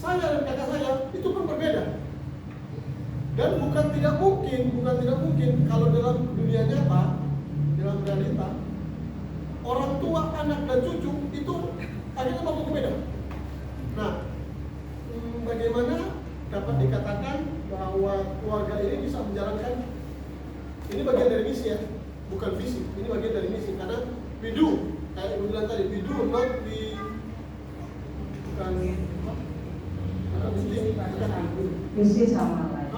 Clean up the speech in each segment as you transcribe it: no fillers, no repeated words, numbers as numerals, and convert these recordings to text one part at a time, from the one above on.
saya dan kakak saya itu pun berbeda. Dan bukan tidak mungkin kalau dalam dunia nyata, dalam realita, orang tua, anak dan cucu itu akhirnya mampu berbeda. Nah, bagaimana dapat dikatakan bahwa keluarga ini bisa menjalankan, ini bagian dari misi ya, bukan visi, ini bagian dari misi. Karena we do, kayak Ibu bilang tadi, we do not be, bukan visi sama lain.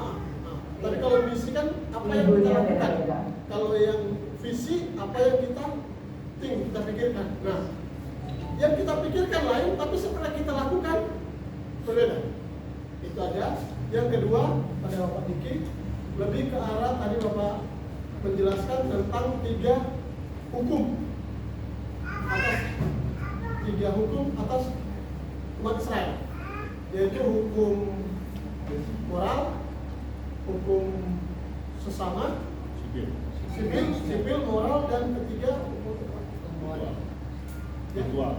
Tapi kalau misi kan apa yang kita lakukan. Kalau yang visi apa yang kita kita pikirkan. Nah, yang kita pikirkan lain, tapi setelah kita lakukan berbeda. Itu aja. Yang kedua pada Bapak Diki lebih ke arah tadi Bapak menjelaskan tentang tiga hukum atas umat Israel, yaitu hukum moral, hukum sesama, sipil, moral, dan ketiga moral. Ritual.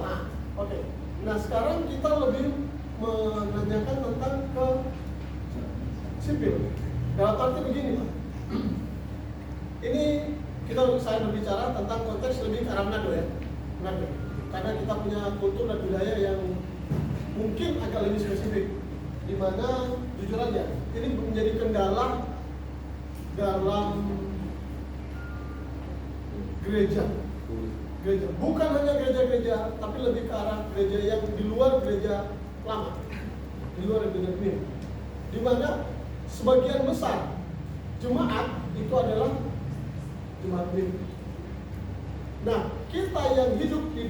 Nah, oke. Nah, sekarang kita lebih menanyakan tentang ke sipil. Dalam arti begini, Pak. Ini saya berbicara tentang konteks lebih ke arah Manado ya. Manado. Karena kita punya kultur dan budaya yang mungkin agak lebih spesifik, di mana jujur aja ini menjadi kendala dalam gereja, bukan hanya gereja-gereja, tapi lebih ke arah gereja yang di luar gereja lama, di luar gereja ini, di mana sebagian besar jemaat itu adalah jemaat ini. Nah, kita yang hidup di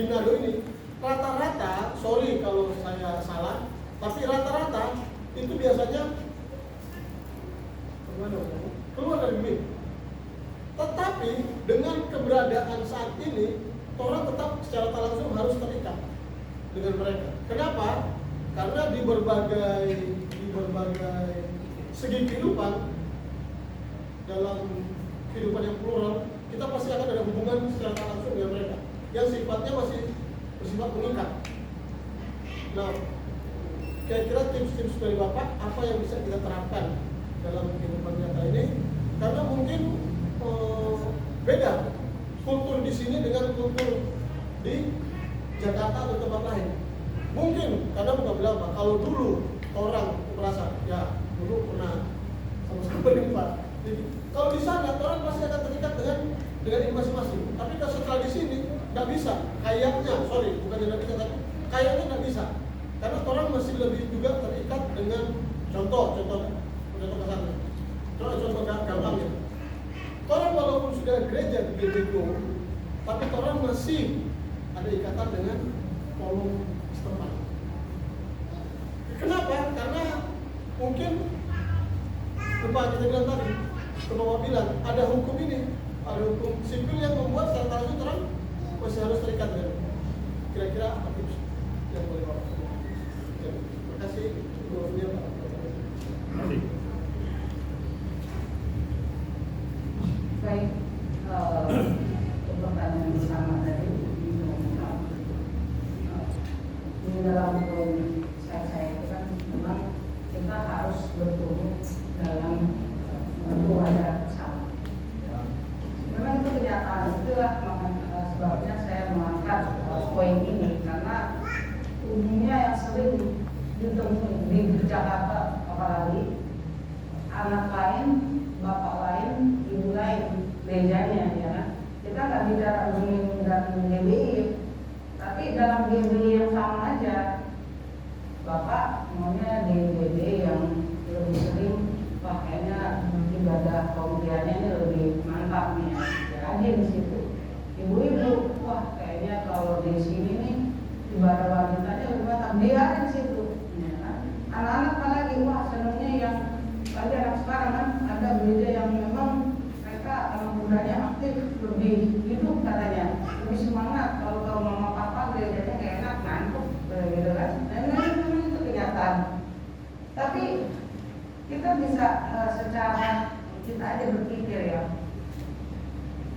Manado ini rata-rata, sorry kalau saya salah, tapi rata-rata itu biasanya keluar dari MIM. Tetapi dengan keberadaan saat ini, orang tetap secara tak langsung harus terikat dengan mereka. Kenapa? Karena di berbagai segi kehidupan, dalam kehidupan yang plural, kita pasti akan ada hubungan secara tak langsung dengan mereka yang sifatnya masih bersifat mengikat. Nah, kira-kira tips-tips dari Bapak apa yang bisa kita terapkan dalam kehidupan nyata ini? Karena mungkin beda kultur di sini dengan kultur di Jakarta atau tempat lain. Mungkin karena bukan bilang Pak, kalau dulu orang merasa ya dulu pernah sama-sama berlimpah. Kalau di sana orang pasti akan terikat dengan ini masing-masing. Tapi kalau setelah di sini nggak bisa. Kayaknya, sorry, bukan tidak bisa, tapi kayaknya nggak bisa. Karena orang masih lebih juga terikat dengan contoh kasarnya. Contoh gampangnya. Orang walaupun sudah gereja di GBK, tapi orang masih ada ikatan dengan kolom setempat. Kenapa? Karena mungkin Bapak kita bilang tadi, Bapak bilang ada hukum ini, ada hukum sipil yang membuat secara langsung orang masih harus terikat dengan. Kira-kira apa tips yang boleh Bapak? Terima kasih. Baik, pertanyaan bersama tadi di dalam saya itu kan memang kita harus bertumbuh dalam keluarga sama. Memang itu kenyataan, itulah sebabnya saya mengangkat poin ini karena umumnya yang sering ditemui di Jakarta, apalagi anak lain, bapak lain, ibu lain, gerejanya ya kan. Kita nggak bicara UMIM dan GBI, tapi dalam GBI yang sama aja, bapak maunya GBI yang lebih sering, wah kayaknya ibadah pemberiannya ini lebih mantap nih ya aja di situ. Ibu-ibu, wah kayaknya kalau di sini nih ibadah wanitanya lebih mantap, dia ada di situ. Ya kan? Anak-anak apalagi, wah senangnya yang lagi anak sekarang kan ada gereja yang memang mereka anak mudanya aktif, lebih hidup katanya, lebih semangat. Kalau mama papa gerejanya kayak enak ngantuk gitu kan. Nah itu kenyataan. Tapi kita bisa secara kita aja berpikir ya,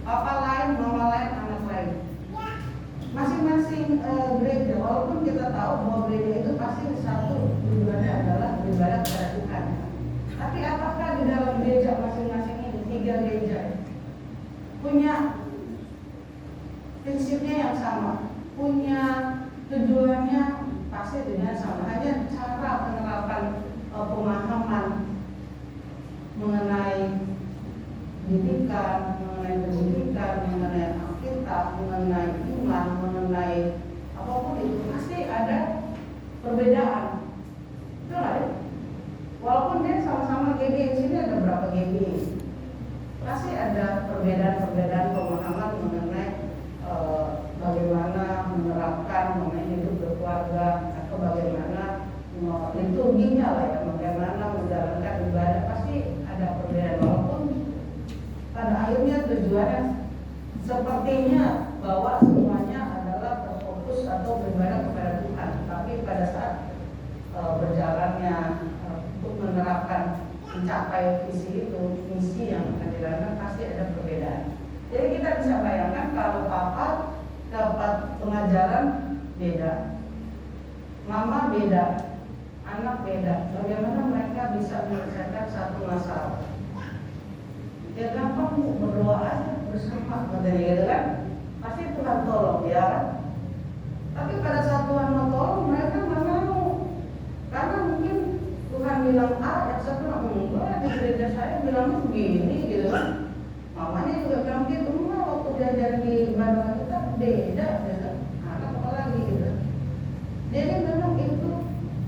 papa lain, mama lain, anak lain, masing-masing gereja sama, punya tujuannya pasti dengan sama, hanya cara penerapan pemahaman mengenai pendidikan, mengenai Alkitab, mengenai iman, mengenai apapun itu pasti ada perbedaan. Betul nggak ya? Walaupun dia sama-sama GBI, sini ada berapa GBI, pasti ada perbedaan-perbedaan pemahaman mengenai bagaimana menerapkan mengenai hidup berkeluarga atau bagaimana liturginya lah ya, bagaimana menjalankan ibadah, pasti ada perbedaan. Walaupun pada akhirnya tujuannya sepertinya bahwa semuanya adalah terfokus atau beribadah kepada Tuhan, tapi pada saat berjalannya untuk menerapkan mencapai visi itu, misi yang akan dilakukan pasti ada perbedaan. Jadi kita bisa bayangkan kalau papa dapat pengajaran beda, mama beda, anak beda, bagaimana mereka bisa menyelesaikan satu masalah? Ya gampang, berdoa aja bersama, katanya gitu kan? Pasti Tuhan tolong ya kan? Tapi pada saat Tuhan mau tolong, mereka nggak mau, karena mungkin Tuhan bilang A, yang satu enggak, di gereja saya bilangnya begini gitu kan? Mamanya juga bilang gitu, enggak, waktu diajar di Bandung kita beda, gitu. Anak apa lagi gitu. Jadi memang itu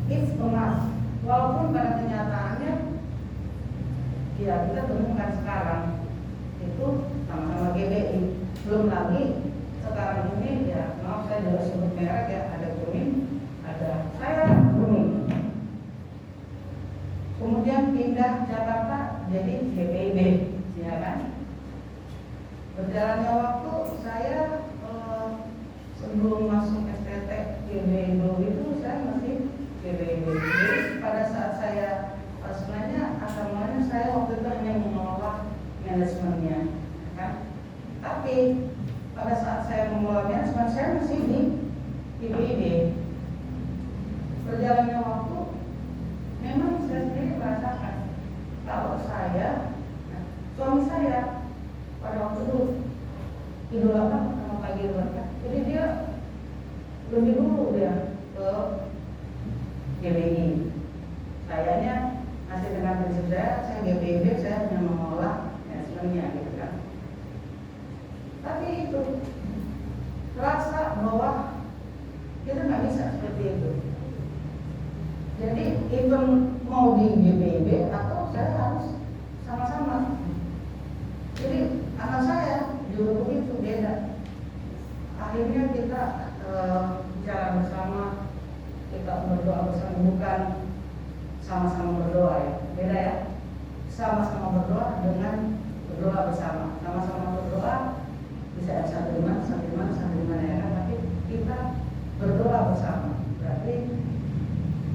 it's emas, walaupun pada kenyataannya ya kita temukan sekarang itu sama-sama GBI. Belum lagi sekarang ini ya, maaf saya juga sebut merek ya, ada kuning, ada saya kuning. Kemudian pindah Jakarta jadi GPIB, ya kan? Berjalannya waktu saya sebelum masuk STT GBI itu saya masih GBIB. Jadi pada saat saya sebenarnya agamanya saya waktu itu hanya mengelola manajemennya, kan? Tapi pada saat saya mengelola manajemen saya masih di GBIB. Berjalannya waktu memang saya sendiri merasakan kalau saya, suami saya pada waktu itu idolakan sama Pak Gilbert, jadi dia lebih dulu dia ke GBI. Sayanya masih dengan prinsip saya GBIB, saya hanya mengolah manajemennya gitu kan. Tapi itu terasa bahwa kita nggak bisa seperti itu. Jadi even mau di GBIB atau saya harus sama-sama. Jadi anak saya juga begitu, beda. Akhirnya kita bicara bersama, kita berdoa bersama, bukan sama-sama berdoa ya, beda ya. Sama-sama berdoa dengan berdoa bersama, sama-sama berdoa bisa sambil mana ya kan, tapi kita berdoa bersama, berarti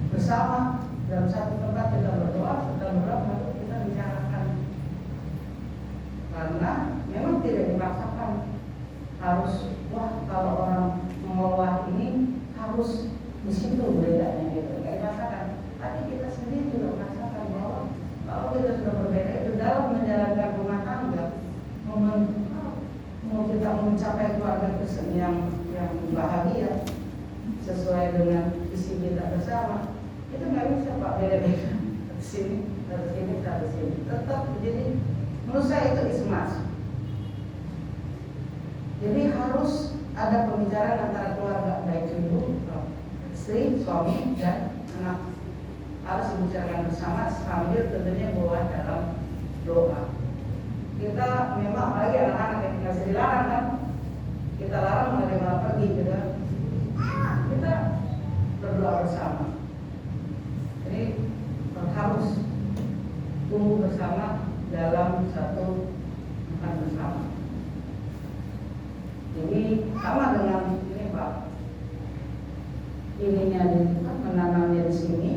bersama dalam satu tempat kita berdoa, setelah berdoa baru kita bicarakan. Karena memang tidak dipaksakan harus, wah kalau orang mengolah ini harus di situ bedanya gitu, kayak dipaksakan. Tapi kita sendiri juga merasakan bahwa kalau kita sudah berbeda itu dalam menjalankan rumah tangga, mau kita mencapai keluarga Kristen yang bahagia sesuai dengan visi kita bersama, itu nggak bisa Pak beda-beda dari sini, tetap. Jadi menurut saya itu ismas. Jadi harus ada pembicaraan antara keluarga, baik ibu, istri, suami, dan anak, harus dibicarakan bersama sambil tentunya bawa dalam doa. Kita memang apalagi anak-anak yang nggak bisa dilarang kan, kita larang malah pergi gitu. Kita berdoa bersama. Jadi harus tumbuh bersama dalam satu makan bersama. Jadi sama dengan ini Pak, ininya menanamnya di sini,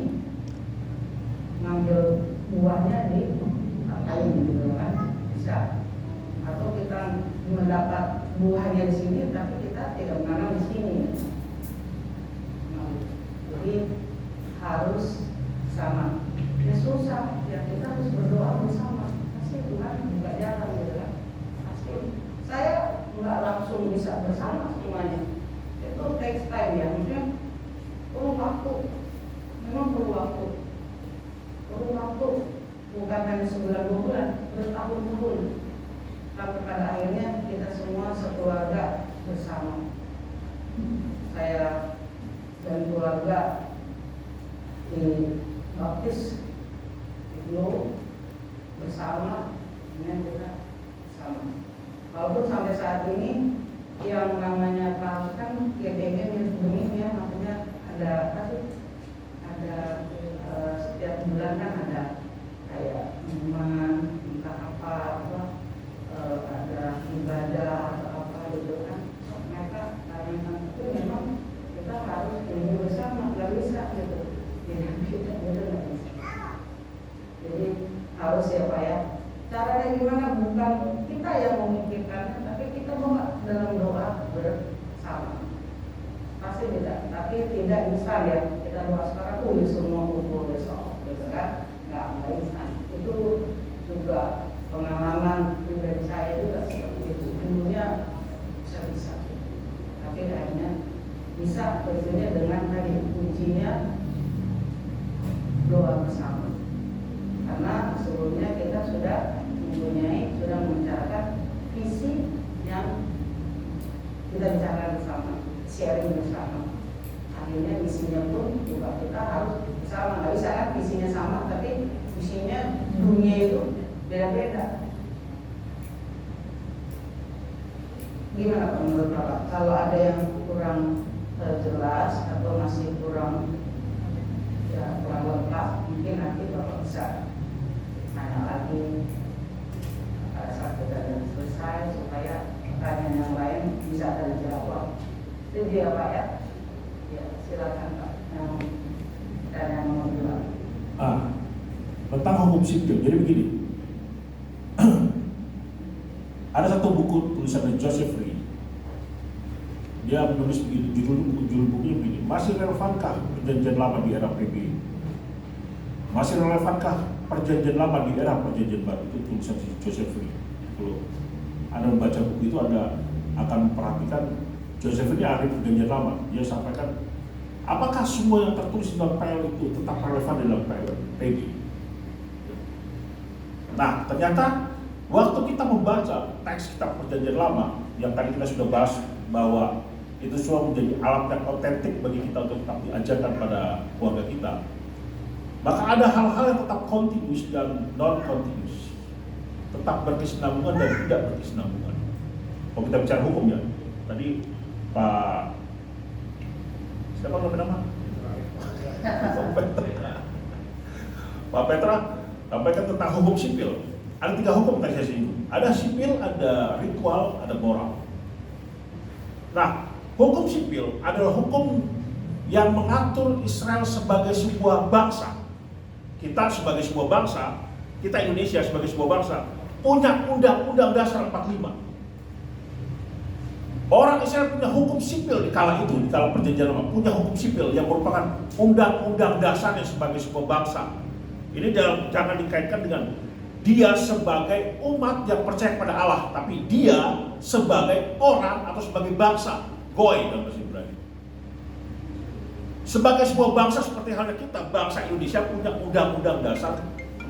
ngambil buahnya di kain gitu kan, bisa. Atau kita mendapat buahnya di sini, tapi kita tidak menanam di sini. Jadi harus sama. Ya susah, ya kita harus berdoa bersama. Pasti Tuhan buka jalan gitu kan. Pasti. Saya nggak langsung bisa bersama semuanya. takes time ya, maksudnya perlu waktu, memang perlu waktu, bukan hanya sebulan 2 bulan, bertahun-tahun. Tapi pada akhirnya kita semua sekeluarga bersama. Saya dan keluarga dibaptis dulu bersama dengan kita sama. Walaupun sampai saat ini yang namanya kan GBG milik ya, maksudnya ada setiap bulan kan ada kayak minuman entah apa ada ibadah atau apa gitu kan. Mereka tanyakan itu memang kita harus ini bersama, nggak bisa gitu. Tidak bisa, nggak bisa. Jadi harus ya Pak ya. Caranya gimana? Bukan kita yang memikirkan, tapi kita mau dalam doa bersama. Pasti tidak, tapi tidak instan ya. Kita doa sekarang, semua kumpul besok, gitu kan? Nggak instan. Itu juga pengalaman pribadi saya juga seperti itu. Dulunya bisa, tapi akhirnya bisa tentunya dengan tadi kuncinya doa bersama. Karena sebelumnya kita sudah membicarakan visi yang kita bicarakan bersama, sharing bersama. Akhirnya visinya pun juga kita harus bersama. Nggak bisa kan visinya sama, tapi visinya dunia itu beda-beda. Gimana Pak menurut Bapak? Kalau ada yang kurang jelas atau masih kurang lengkap, mungkin nanti Bapak bisa tanya lagi pada saat kita sudah selesai supaya pertanyaan yang lain bisa terjawab. Itu dia Pak ya. Ya silakan Pak. Yang nomor 2. Tentang hukum sipil. Jadi begini. Ada satu buku tulisan Joseph Reed. Dia menulis begini, judul bukunya begini, masih relevankah perjanjian lama di era PBI? Masih relevankah perjanjian lama di era perjanjian baru? Itu tulisan si Joseph Reed. Kalau Anda membaca buku itu, Anda akan memperhatikan Joseph Reed ahli perjanjian lama. Dia sampaikan, apakah semua yang tertulis dalam PL itu tetap relevan dalam PBI? Nah, ternyata waktu kita membaca teks kitab perjanjian lama yang tadi kita sudah bahas bahwa itu semua menjadi alat yang otentik bagi kita untuk tetap diajarkan pada keluarga kita, maka ada hal-hal yang tetap continuous dan non-continuous, tetap berkesinambungan dan tidak berkesinambungan. Kalau kita bicara hukum ya, tadi Pak siapa nama? Pak Petra sampaikan tentang hukum sipil. Ada 3 hukum tadi saya singgung. Ada sipil, ada ritual, ada moral. Nah, hukum sipil adalah hukum yang mengatur Israel sebagai sebuah bangsa. Kita sebagai sebuah bangsa, kita Indonesia sebagai sebuah bangsa, punya Undang-Undang Dasar 45. Orang Israel punya hukum sipil di kala itu, di kala perjanjian lama, punya hukum sipil yang merupakan undang-undang dasarnya sebagai sebuah bangsa. Ini jangan dikaitkan dengan dia sebagai umat yang percaya kepada Allah, tapi dia sebagai orang atau sebagai bangsa, goy dalam bahasa Ibrani. Sebagai sebuah bangsa seperti halnya kita, bangsa Indonesia punya Undang-Undang Dasar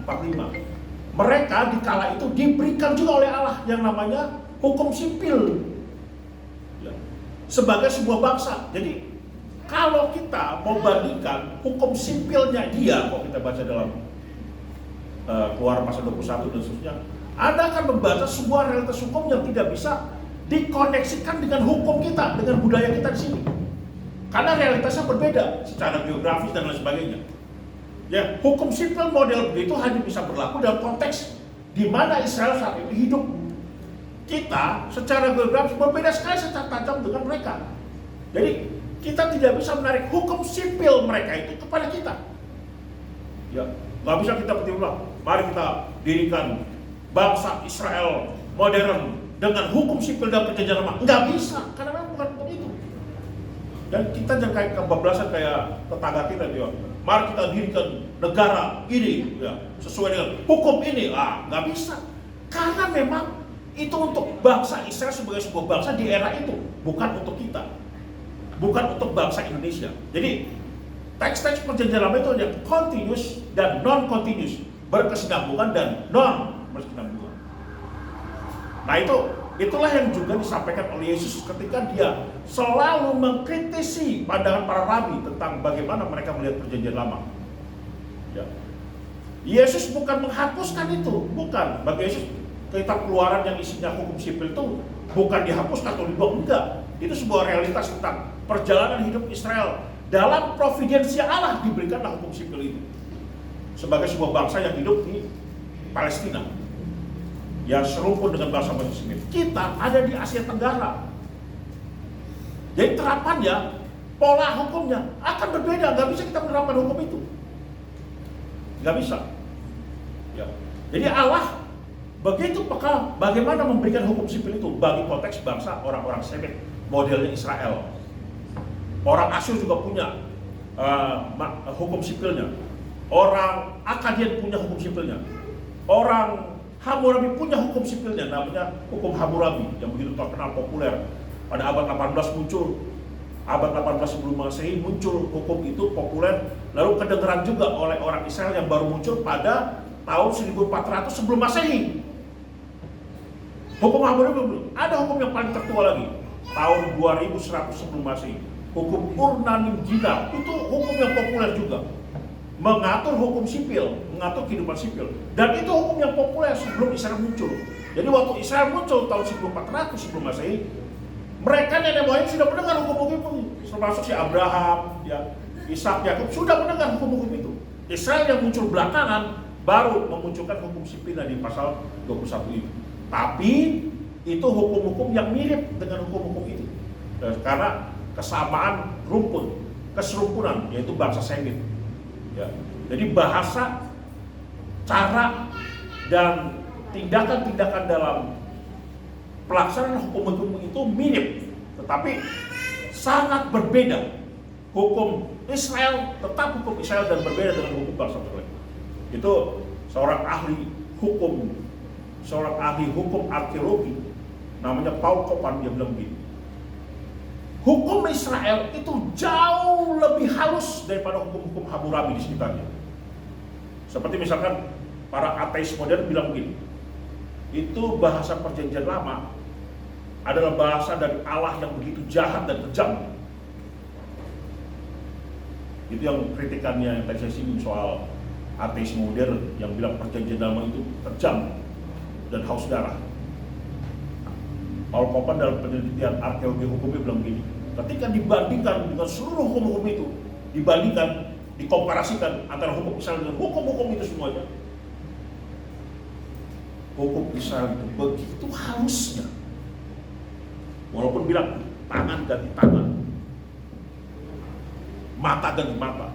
45. Mereka di kala itu diberikan juga oleh Allah yang namanya hukum sipil ya, sebagai sebuah bangsa. Jadi kalau kita mau bandingkan hukum sipilnya dia, kalau kita baca dalam Keluaran pasal 21 dan seterusnya, Anda akan membaca sebuah realitas hukum yang tidak bisa dikoneksikan dengan hukum kita, dengan budaya kita di sini. Karena realitasnya berbeda secara geografis dan lain sebagainya. Ya, hukum sipil model begitu hanya bisa berlaku dalam konteks di mana Israel saat itu hidup. Kita secara geografis berbeda sekali secara tajam dengan mereka. Jadi kita tidak bisa menarik hukum sipil mereka itu kepada kita. Ya, nggak bisa kita tiba-tiba, mari kita dirikan bangsa Israel modern dengan hukum sipil dan perjanjian lama. Nggak bisa, karena memang bukan hukum itu. Dan kita jangan kayak kebablasan kayak tetangga kita dia. Mari kita dirikan negara ini ya, sesuai dengan hukum ini. Nggak bisa. Karena memang itu untuk bangsa Israel sebagai sebuah bangsa di era itu, bukan untuk kita. bukan untuk bangsa Indonesia. Jadi teks-teks perjanjian lama itu ada continuous dan non-continuous, berkesinambungan dan non-berkesinambungan. Nah itulah yang juga disampaikan oleh Yesus ketika dia selalu mengkritisi pandangan para rabi tentang bagaimana mereka melihat perjanjian lama. Ya. Yesus bukan menghapuskan itu, bukan. Bagi Yesus kitab Keluaran yang isinya hukum sipil itu bukan dihapuskan atau dibuang, enggak. Itu sebuah realitas tentang perjalanan hidup Israel. Dalam providensia Allah diberikanlah hukum sipil itu sebagai sebuah bangsa yang hidup di Palestina, yang serumpun dengan bangsa muslim. Kita ada di Asia Tenggara. Jadi terapannya, pola hukumnya akan berbeda. Nggak bisa kita menerapkan hukum itu. Nggak bisa. Ya. Jadi Allah begitu peka bagaimana memberikan hukum sipil itu bagi konteks bangsa orang-orang Semit, modelnya Israel. Orang Asyur juga punya hukum sipilnya. Orang Akadian punya hukum sipilnya. Orang Hammurabi punya hukum sipilnya, namanya hukum Hammurabi yang begitu terkenal populer. Pada abad 18 muncul, abad 18 sebelum Masehi muncul hukum itu populer, lalu kedengeran juga oleh orang Israel yang baru muncul pada tahun 1400 sebelum Masehi. Hukum Hammurabi belum. Ada hukum yang paling tertua lagi, tahun 2100 sebelum Masehi. Hukum Urnanim Jina, itu hukum yang populer juga. Mengatur hukum sipil, mengatur kehidupan sipil. Dan itu hukum yang populer sebelum Israel muncul. Jadi waktu Israel muncul tahun 1400 sebelum Masehi, mereka nenek moyang sudah mendengar hukum-hukum itu. Termasuk si Abraham, ya, Ishak, Yakub sudah mendengar hukum-hukum itu. Israel yang muncul belakangan baru memunculkan hukum sipil di pasal 21 itu. Tapi itu hukum-hukum yang mirip dengan hukum-hukum itu. Karena kesamaan rumpun, keserumpunan, yaitu bangsa Semit. Ya. Jadi bahasa, cara, dan tindakan-tindakan dalam pelaksanaan hukum-hukum itu mirip, tetapi sangat berbeda. Hukum Israel tetap hukum Israel dan berbeda dengan hukum bangsa lain. Itu seorang ahli hukum arkeologi, namanya Paul Kopan, dia bilang begini. Hukum Israel itu jauh lebih halus daripada hukum-hukum Hammurabi di sekitarnya. Seperti misalkan para ateis modern bilang begini, itu bahasa perjanjian lama adalah bahasa dari Allah yang begitu jahat dan kejam. Itu yang kritikannya yang tadi saya singgung soal ateis modern yang bilang perjanjian lama itu kejam dan haus darah. Paul Kopan dalam penelitian arkeologi hukumnya bilang begini, ketika dibandingkan dengan seluruh hukum-hukum itu, dikomparasikan antara hukum Israel dengan hukum-hukum itu semuanya, hukum Israel itu begitu halusnya. Walaupun bilang tangan ganti tangan, mata ganti mata,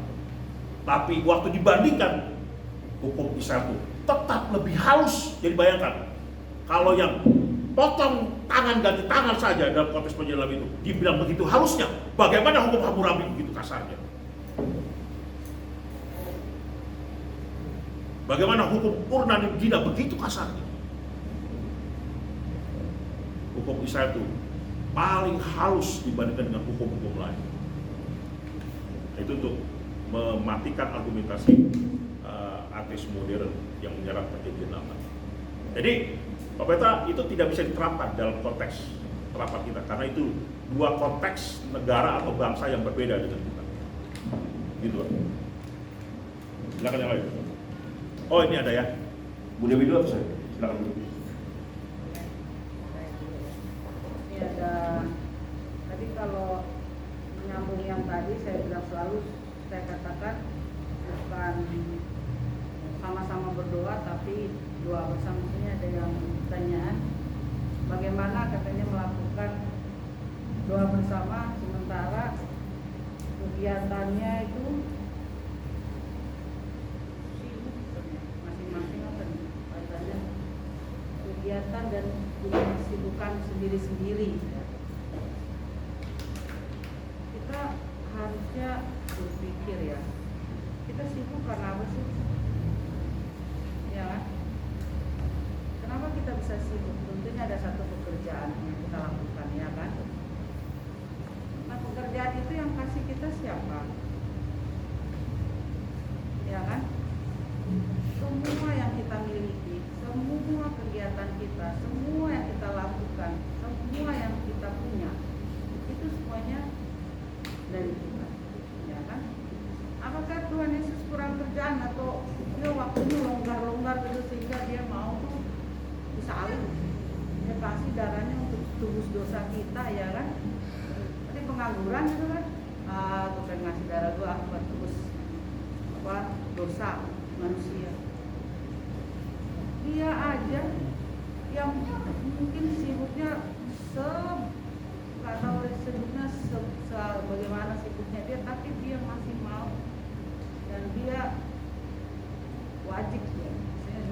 tapi waktu dibandingkan, hukum Israel itu tetap lebih halus. Jadi bayangkan, kalau yang potong tangan ganti tangan saja dalam konteks perjanjian lama itu dibilang begitu halusnya, bagaimana hukum Hammurabi begitu kasarnya? Bagaimana hukum Urnanim Jina begitu kasarnya? Hukum Israel itu paling halus dibandingkan dengan hukum-hukum lain. Itu untuk mematikan argumentasi ateis modern yang menyerang perjanjian lama. Jadi Bapak itu tidak bisa diterapkan dalam konteks terapan kita, karena itu dua konteks negara atau bangsa yang berbeda dengan kita. Gitu. Silakan yang lain. Oh ini ada ya, Bu Dewi dulu atau saya? Silakan dulu. Ini ada, tadi kalau menyambung yang tadi saya bilang selalu saya katakan bukan sama-sama berdoa tapi doa bersama. Ini ada yang pertanyaan, bagaimana katanya melakukan doa bersama sementara kegiatannya itu masing-masing apa nih katanya, kegiatan dan kesibukan sendiri-sendiri. Kita harusnya berpikir ya, kita sibuk karena apa sih? Ya kan? Kenapa kita bisa sibuk? Tentunya ada satu pekerjaan yang kita lakukan, ya kan? Nah, pekerjaan pekerjaan itu yang kasih kita siapa? Ya kan? Semua yang kita miliki, semua kegiatan kita, semua yang kita lakukan, semua yang kita punya, itu semuanya dari kita, ya kan? Apakah Tuhan Yesus kurang kerjaan atau dia waktunya longgar-longgar gitu sehingga dia mau tuh bisa alih, dia kasih darahnya untuk tebus dosa kita, ya kan? Tapi pengangguran gitu kan, gue pengen ngasih darah gue buat tebus dosa manusia. Dia aja yang mungkin sibuknya nggak tahu sibuknya bagaimana sibuknya dia, tapi dia masih mau dan dia wajib ya.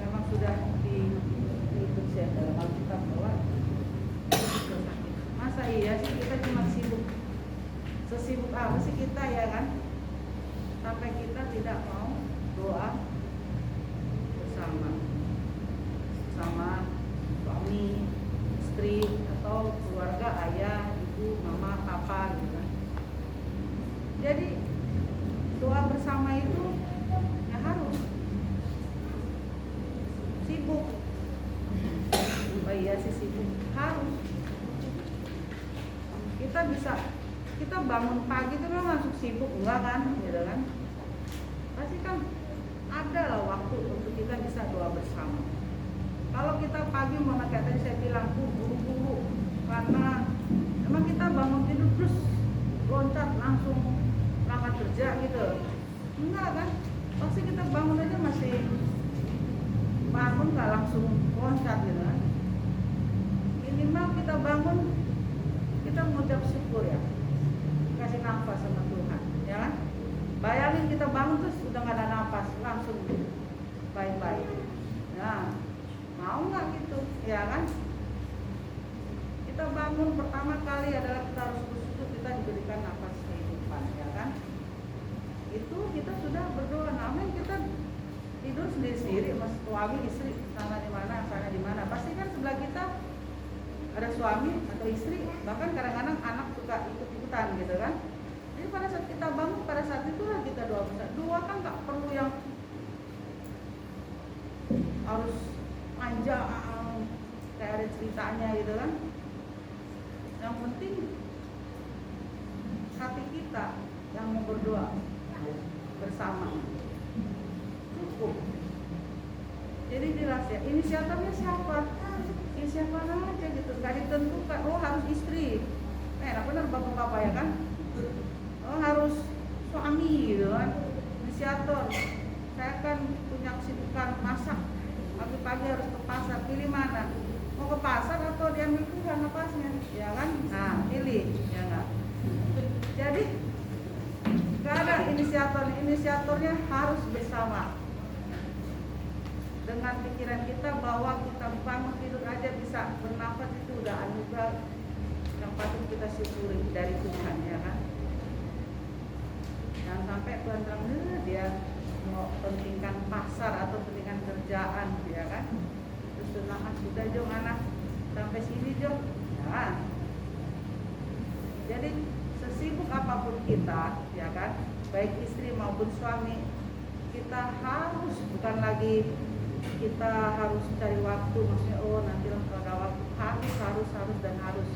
Memang sudah diikuti dalam Alkitab bahwa masa iya sih kita cuma sibuk, sesibuk apa sih kita, ya kan, sampai kita tidak mau doa bersama suami, istri, atau keluarga, ayah, ibu, mama, papa gitu kan. Jadi doa bersama itu ya harus sibuk. Oh iya sih sibuk, harus. Kita bangun pagi itu kan langsung sibuk, enggak kan, gitu kan? Pasti kan ada lah waktu untuk kita bisa doa bersama. Kalau kita pagi mau kayak tadi saya bilang buru-buru karena emang kita bangun tidur terus loncat langsung berangkat kerja gitu, enggak kan? Pasti kita bangun aja masih bangun nggak langsung loncat gitu kan? Minimal kita bangun kita mengucap syukur ya, kasih nafas sama Tuhan, ya kan? Bayangin kita bangun terus udah nggak ada nafas, langsung bye-bye. Nah, mau nggak gitu, ya kan? Kita bangun pertama kali adalah kita harus bersyukur kita diberikan nafas kehidupan, ya kan? Itu kita sudah berdoa. Namun kita tidur sendiri-sendiri, mas suami istri sana di mana, pasti kan sebelah kita ada suami atau istri, bahkan kadang-kadang anak suka ikut-ikutan gitu kan. Jadi pada saat kita bangun, pada saat itulah kita doa besar. Doa kan nggak perlu yang harus panjang kayak ada ceritanya gitu kan. Yang penting hati kita yang mau berdoa bersama cukup. Jadi jelas ya, inisiatornya siapa? Ya siapa aja gitu, nggak ditentukan. Oh harus istri, benar bapak-bapak ya kan? Oh harus suami gitu kan? Inisiator, saya kan punya kesibukan masak, pagi-pagi harus ke pasar, pilih mana? Mau ke pasar atau diambil Tuhan napasnya, ya kan? Nah pilih, ya nggak? Jadi nggak ada inisiatornya harus bersama. Dengan pikiran kita bahwa kita bangun tidur aja bisa bernafas itu udah anugerah yang patut kita syukuri dari Tuhan, ya kan? Jangan sampai Tuhan bilang dia mau pentingkan pasar atau pentingkan kerjaan, ya kan? Terus bilang sudah jom anak sampai sini jom, nah. Jadi sesibuk apapun kita, ya kan, baik istri maupun suami, kita harus bukan lagi kita harus cari waktu, maksudnya nanti lah kalau ada waktu, harus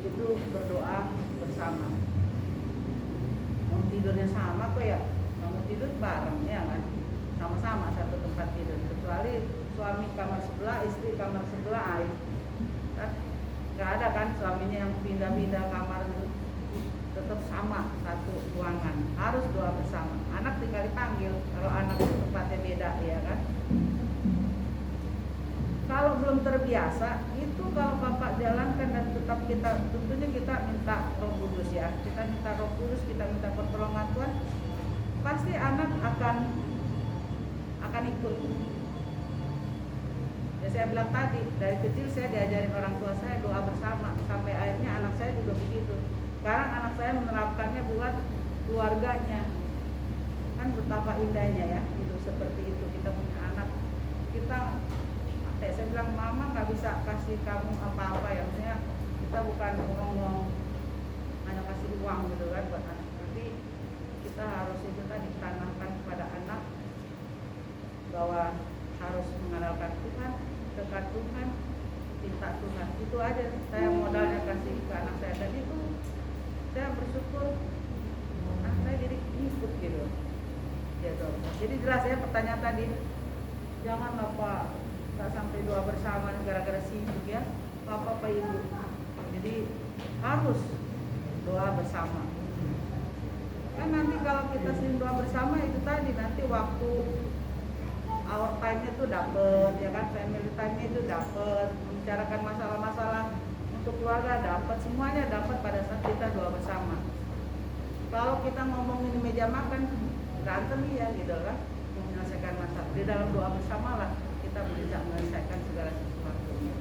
itu berdoa bersama. Mau tidurnya sama kok ya, mau tidur bareng ya kan, sama-sama satu tempat tidur, kecuali suami kamar sebelah, istri kamar sebelah, kan nggak ada kan suaminya yang pindah-pindah kamar itu, tetap sama satu ruangan, harus doa bersama. Anak tinggal dipanggil kalau anak tempatnya beda, ya kan. Kalau belum terbiasa, itu kalau Bapak jalankan dan tetap kita, tentunya kita minta Roh Kudus ya. Kita minta Roh Kudus, kita minta pertolongan Tuhan. Pasti anak akan ikut. Ya saya bilang tadi, dari kecil saya diajarin orang tua saya doa bersama, sampai akhirnya anak saya juga begitu. Sekarang anak saya menerapkannya buat keluarganya. Kan betapa indahnya ya, itu seperti itu kita punya anak. Saya bilang mama nggak bisa kasih kamu apa-apa ya, maksudnya kita bukan ngomong hanya kasih uang gitu kan buat anak. Tapi kita harus itu tadi ditanamkan kepada anak bahwa harus mengandalkan Tuhan, dekat Tuhan, cinta Tuhan. Itu aja saya modalnya kasih ke anak saya, dan itu saya bersyukur saya jadi ikut gitu. Ya, jadi jelas ya pertanyaan tadi, jangan Pak nggak sampai doa bersama gara-gara sibuk ya Bapak Ibu. Jadi harus doa bersama. Kan nanti kalau kita sering doa bersama itu tadi nanti waktu our time-nya itu dapet ya kan, family time-nya itu dapet, membicarakan masalah-masalah untuk keluarga dapet, semuanya dapat pada saat kita doa bersama. Kalau kita ngomongin di meja makan berantem ya gitu kan, menyelesaikan masalah. Di dalam doa bersama lah kita bisa menyelesaikan segala sesuatunya.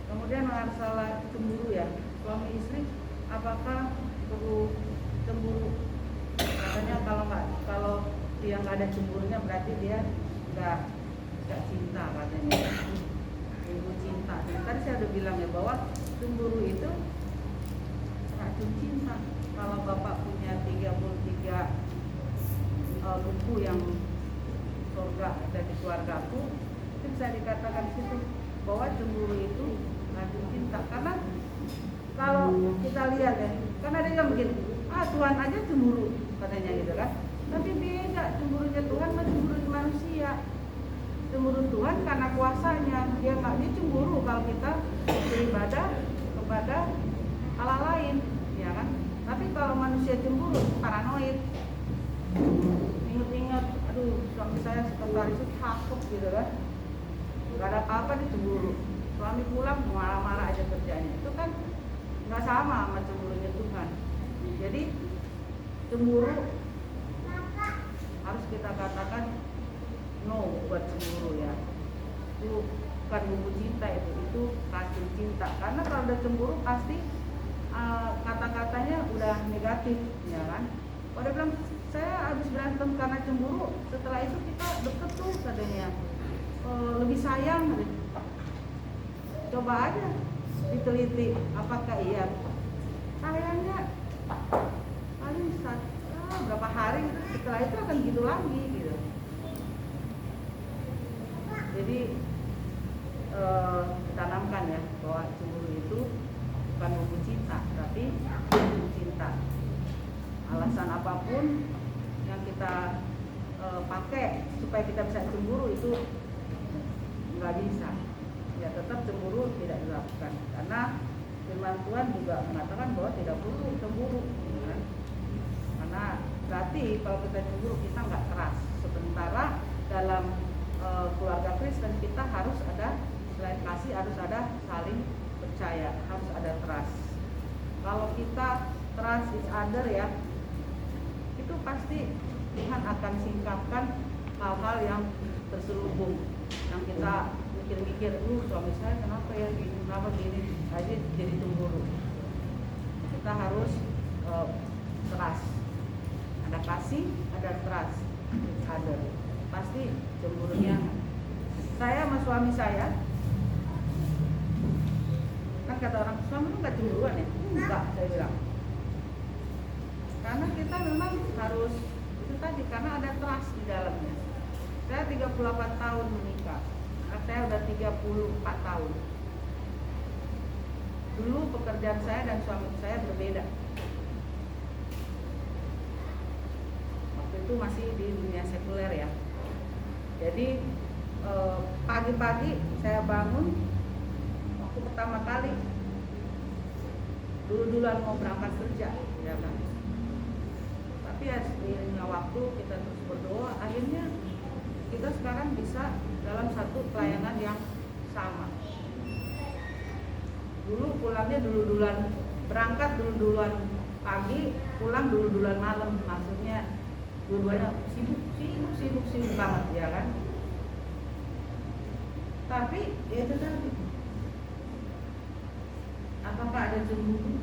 Kemudian masalah cemburu ya, suami istri apakah perlu cemburu? Katanya kalau dia nggak ada cemburunya berarti dia nggak cinta katanya. Ilmu cinta. Tadi saya udah bilang ya bahwa cemburu itu racun cinta. Kalau Bapak punya 33 buku yang surga ada di keluargaku, itu bisa dikatakan di situ bahwa cemburu itu racun cinta. Karena kalau kita lihat ya, kan ada yang begini, Tuhan aja cemburu katanya gitu kan. Tapi beda cemburunya Tuhan sama cemburu manusia. Cemburu Tuhan karena kuasanya, dia cemburu kalau kita beribadah kepada Allah lain, ya kan? Tapi kalau manusia cemburu, paranoid, ingat-ingat, aduh suami saya sekretaris itu takut gitu kan, nggak ada apa-apa dia cemburu. Suami pulang marah-marah aja kerjanya, itu kan nggak sama cemburunya Tuhan. Jadi cemburu harus kita katakan no buat cemburu ya. Itu bukan bumbu cinta, itu racun cinta. Karena kalau udah cemburu pasti kata-katanya udah negatif, ya kan? Kalau dia bilang saya habis berantem karena cemburu, setelah itu kita deket tuh katanya, lebih sayang. Coba aja diteliti apakah iya. Sayangnya paling berapa hari gitu, setelah itu akan gitu lagi gitu. Jadi ditanamkan ya bahwa cemburu itu bukan bumbu cinta, tapi bumbu cinta. Alasan apapun yang kita pakai supaya kita bisa cemburu itu nggak bisa. Ya tetap cemburu tidak dilakukan, karena firman Tuhan juga mengatakan bahwa tidak perlu cemburu, kan? Karena berarti kalau kita cemburu kita nggak keras. Sementara dalam keluarga Kristen kita harus ada, selain kasih harus ada saling percaya, harus ada trust. Kalau kita trust each other ya, itu pasti Tuhan akan singkapkan hal-hal yang terselubung, yang kita mikir-mikir, suami saya kenapa ya gini, kenapa gini, aja jadi cemburu. Kita harus trust, ada kasih, ada trust each other. Pasti cemburunya. Saya sama suami saya, kan kata orang, suami lu nggak cemburuan ya? Enggak, saya bilang. Karena kita memang harus itu tadi, karena ada trust di dalamnya. Saya 38 tahun menikah, saya udah 34 tahun. Dulu pekerjaan saya dan suami saya berbeda. Waktu itu masih di dunia sekuler ya. Jadi pagi-pagi saya bangun, waktu pertama kali dulu-duluan mau berangkat kerja, ya kan. Tapi ya seiringnya waktu kita terus berdoa, akhirnya kita sekarang bisa dalam satu pelayanan yang sama. Dulu pulangnya dulu-duluan, berangkat dulu-duluan pagi, pulang dulu-duluan malam, maksudnya dua-duanya sibuk banget, ya kan. Tapi ya itu tadi, apakah ada cemburu?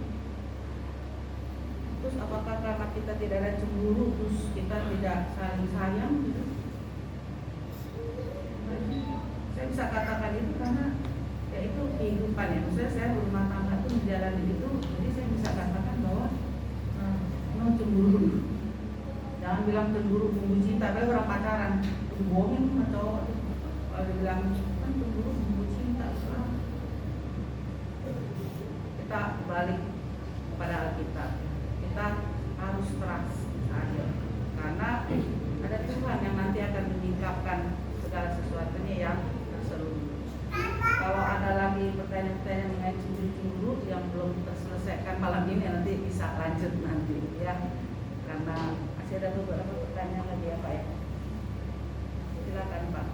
Terus apakah karena kita tidak ada cemburu terus kita tidak saling sayang gitu? Saya bisa katakan itu karena ya ya itu kehidupan ya. Maksudnya saya berumah tangga itu menjalani itu, jadi saya bisa katakan bahwa memang cemburu. Jangan bilang cemburu bumbu cinta, tapi orang pacaran bohongin sama cowok. Kalau dibilang kan cemburu bumbu cinta, kita balik kepada Alkitab. Kita harus trust saja, karena ada Tuhan yang nanti akan menyingkapkan segala sesuatunya yang terselubung. Kalau ada lagi pertanyaan-pertanyaan mengenai cemburu yang belum terselesaikan malam ini, nanti bisa lanjut nanti ya, karena masih ada beberapa pertanyaan lagi ya Pak ya. Silakan Pak.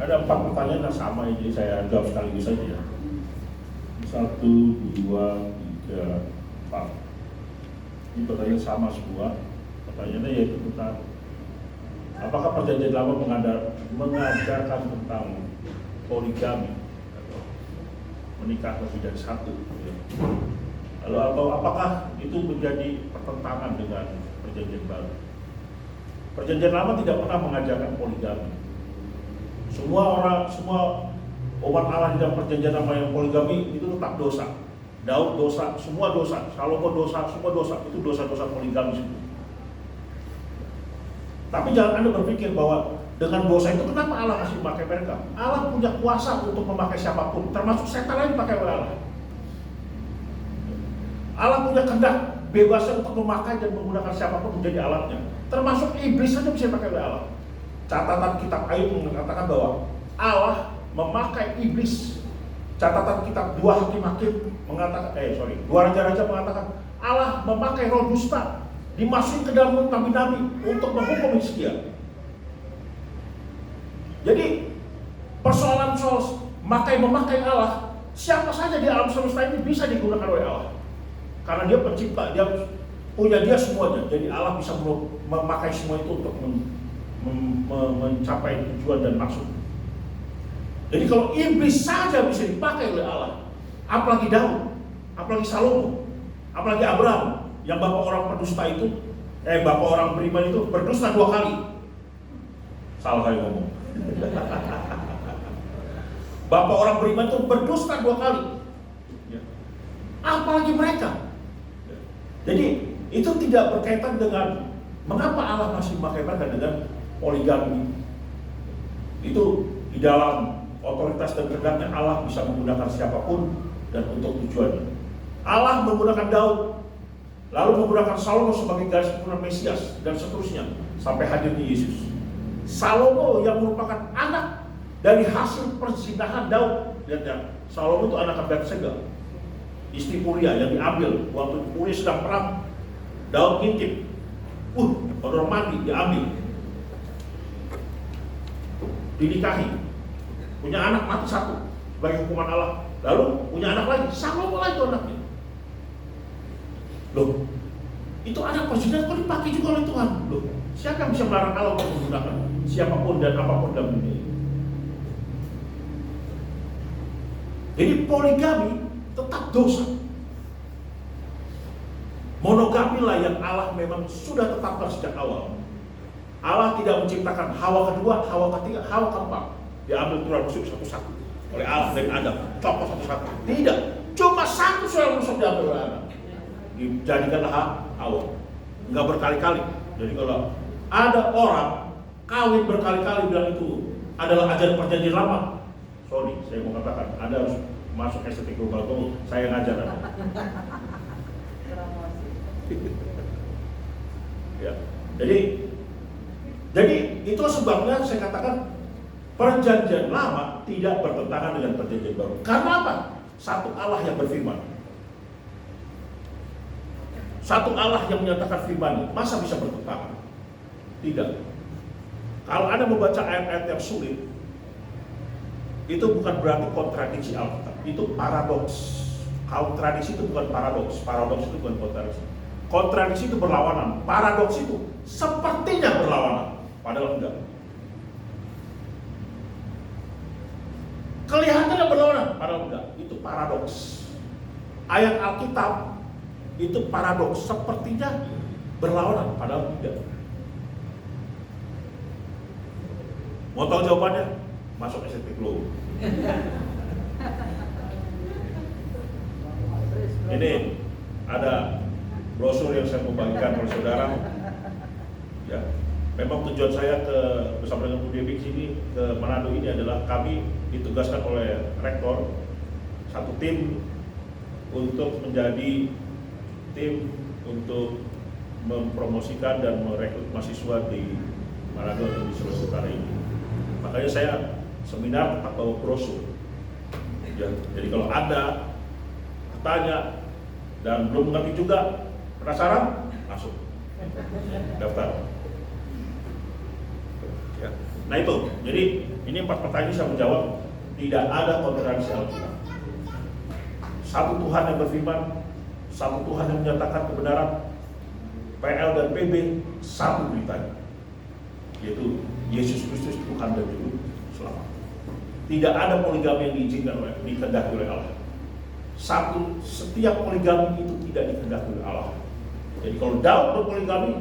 Ada 4 pertanyaan yang sama, jadi saya jawab sekaligus saja ya. 1, 2, 3, 4. Ini pertanyaan sama semua. Pertanyaannya yaitu tentang apakah perjanjian lama mengajarkan tentang poligami atau menikah lebih dari satu ya. Lalu atau apakah itu menjadi pertentangan dengan perjanjian baru? Perjanjian lama tidak pernah mengajarkan poligami. Semua umat Allah di dalam perjanjian lama yang poligami itu tetap dosa. Daud dosa, semua dosa, Salomo dosa, semua dosa, itu dosa-dosa poligami semua. Tapi jangan Anda berpikir bahwa dengan dosa itu kenapa Allah masih memakai mereka? Allah punya kuasa untuk memakai siapapun, termasuk setan lain dipakai oleh Allah. Allah punya kehendak bebasnya untuk memakai dan menggunakan siapapun menjadi alatnya, termasuk iblis saja bisa dipakai oleh Allah. Catatan kitab Ayub mengatakan bahwa Allah memakai iblis. Catatan kitab 2 Hakim-Hakim mengatakan, 2 Raja-Raja mengatakan Allah memakai roh dusta dimasukin ke dalam mulut nabi-nabi untuk menghukum Hizkia. Jadi persoalan soal memakai Allah, siapa saja di alam semesta ini bisa digunakan oleh Allah, karena Dia pencipta, Dia punya Dia semuanya. Jadi Allah bisa memakai semua itu untuk mencapai tujuan dan maksud. Jadi kalau iblis saja bisa dipakai oleh Allah, apalagi Daud, apalagi Salomo, apalagi Abraham, yang bapak orang pendusta itu, bapak orang beriman itu berdusta 2 kali. Salah saya ngomong. Bapak orang beriman itu berdusta 2 kali. Apalagi mereka. Jadi itu tidak berkaitan dengan mengapa Allah masih memakai mereka dengan poligami. Itu di dalam otoritas dan kehendaknya Allah bisa menggunakan siapapun dan untuk tujuannya. Allah menggunakan Daud, lalu menggunakan Salomo sebagai garis keturunan Mesias dan seterusnya sampai hadirnya Yesus. Salomo yang merupakan anak dari hasil perzinahan Daud. Lihat ya, Salomo itu anak Batseba, istri Uria yang diambil waktu Uria sedang perang. Daud ngintip, orang mandi diambil, dinikahi, punya anak mati 1 sebagai hukuman Allah. Lalu punya anak lagi, Salomo lagi itu anaknya. Loh, itu anak perzinahan kok dipakai juga oleh Tuhan? Loh, siapa yang bisa melarang Allah untuk menggunakan siapapun dan apapun dalam dunia ini? Jadi poligami tetap dosa. Monogami lah yang Allah memang sudah tetapkan sejak awal. Allah tidak menciptakan Hawa kedua, Hawa ketiga, Hawa keempat. Diambil tulang rusuk satu-satu oleh Allah dan Adam, copot satu-satu. Tidak, cuma satu tulang rusuk diambil oleh Adam. Dijadikanlah Hawa. Enggak berkali-kali. Jadi kalau ada orang kawin berkali-kali bilang itu adalah ajaran perjanjian lama, sorry, saya mau katakan Anda harus masuk estetik global itu, saya ngajar. Ya, jadi itu sebabnya saya katakan perjanjian lama tidak bertentangan dengan perjanjian baru. Karena apa? Satu Allah yang berfirman. Satu Allah yang menyatakan firman, masa bisa bertentangan? Tidak. Kalau Anda membaca ayat-ayat yang sulit, itu bukan berarti kontradiksi Alkitab, itu paradoks. Kontradiksi itu bukan paradoks, paradoks itu bukan kontradiksi. Kontradiksi itu berlawanan, paradoks itu sepertinya berlawanan, padahal enggak. Kelihatannya berlawanan, padahal enggak. Itu paradoks. Ayat Alkitab itu paradoks, sepertinya berlawanan, padahal tidak. Mau tahu jawabannya? Masuk STP Glow. Ini ada brosur yang saya mau bagikan kepada saudara. Ya, memang tujuan saya bersama dengan Bu Dewi sini ke Manado ini adalah kami ditugaskan oleh rektor satu tim untuk menjadi tim untuk mempromosikan dan merekrut mahasiswa di Manado dan di Sulawesi Utara ini. Makanya saya seminar tentang bawa brosur. Ya, jadi kalau ada tanya dan belum mengerti juga, penasaran, masuk daftar. Ya. Nah itu, jadi ini 4 pertanyaan saya menjawab, tidak ada toleransi Alkitab. Satu Tuhan yang berfirman, satu Tuhan yang menyatakan kebenaran, PL dan PB satu beritanya, yaitu Yesus Kristus Tuhan dan Juru Selamat. Tidak ada poligami yang diizinkan oleh dikehendaki oleh Allah. Setiap poligami itu tidak dikehendaki oleh Allah. Jadi kalau Daud berpoligami,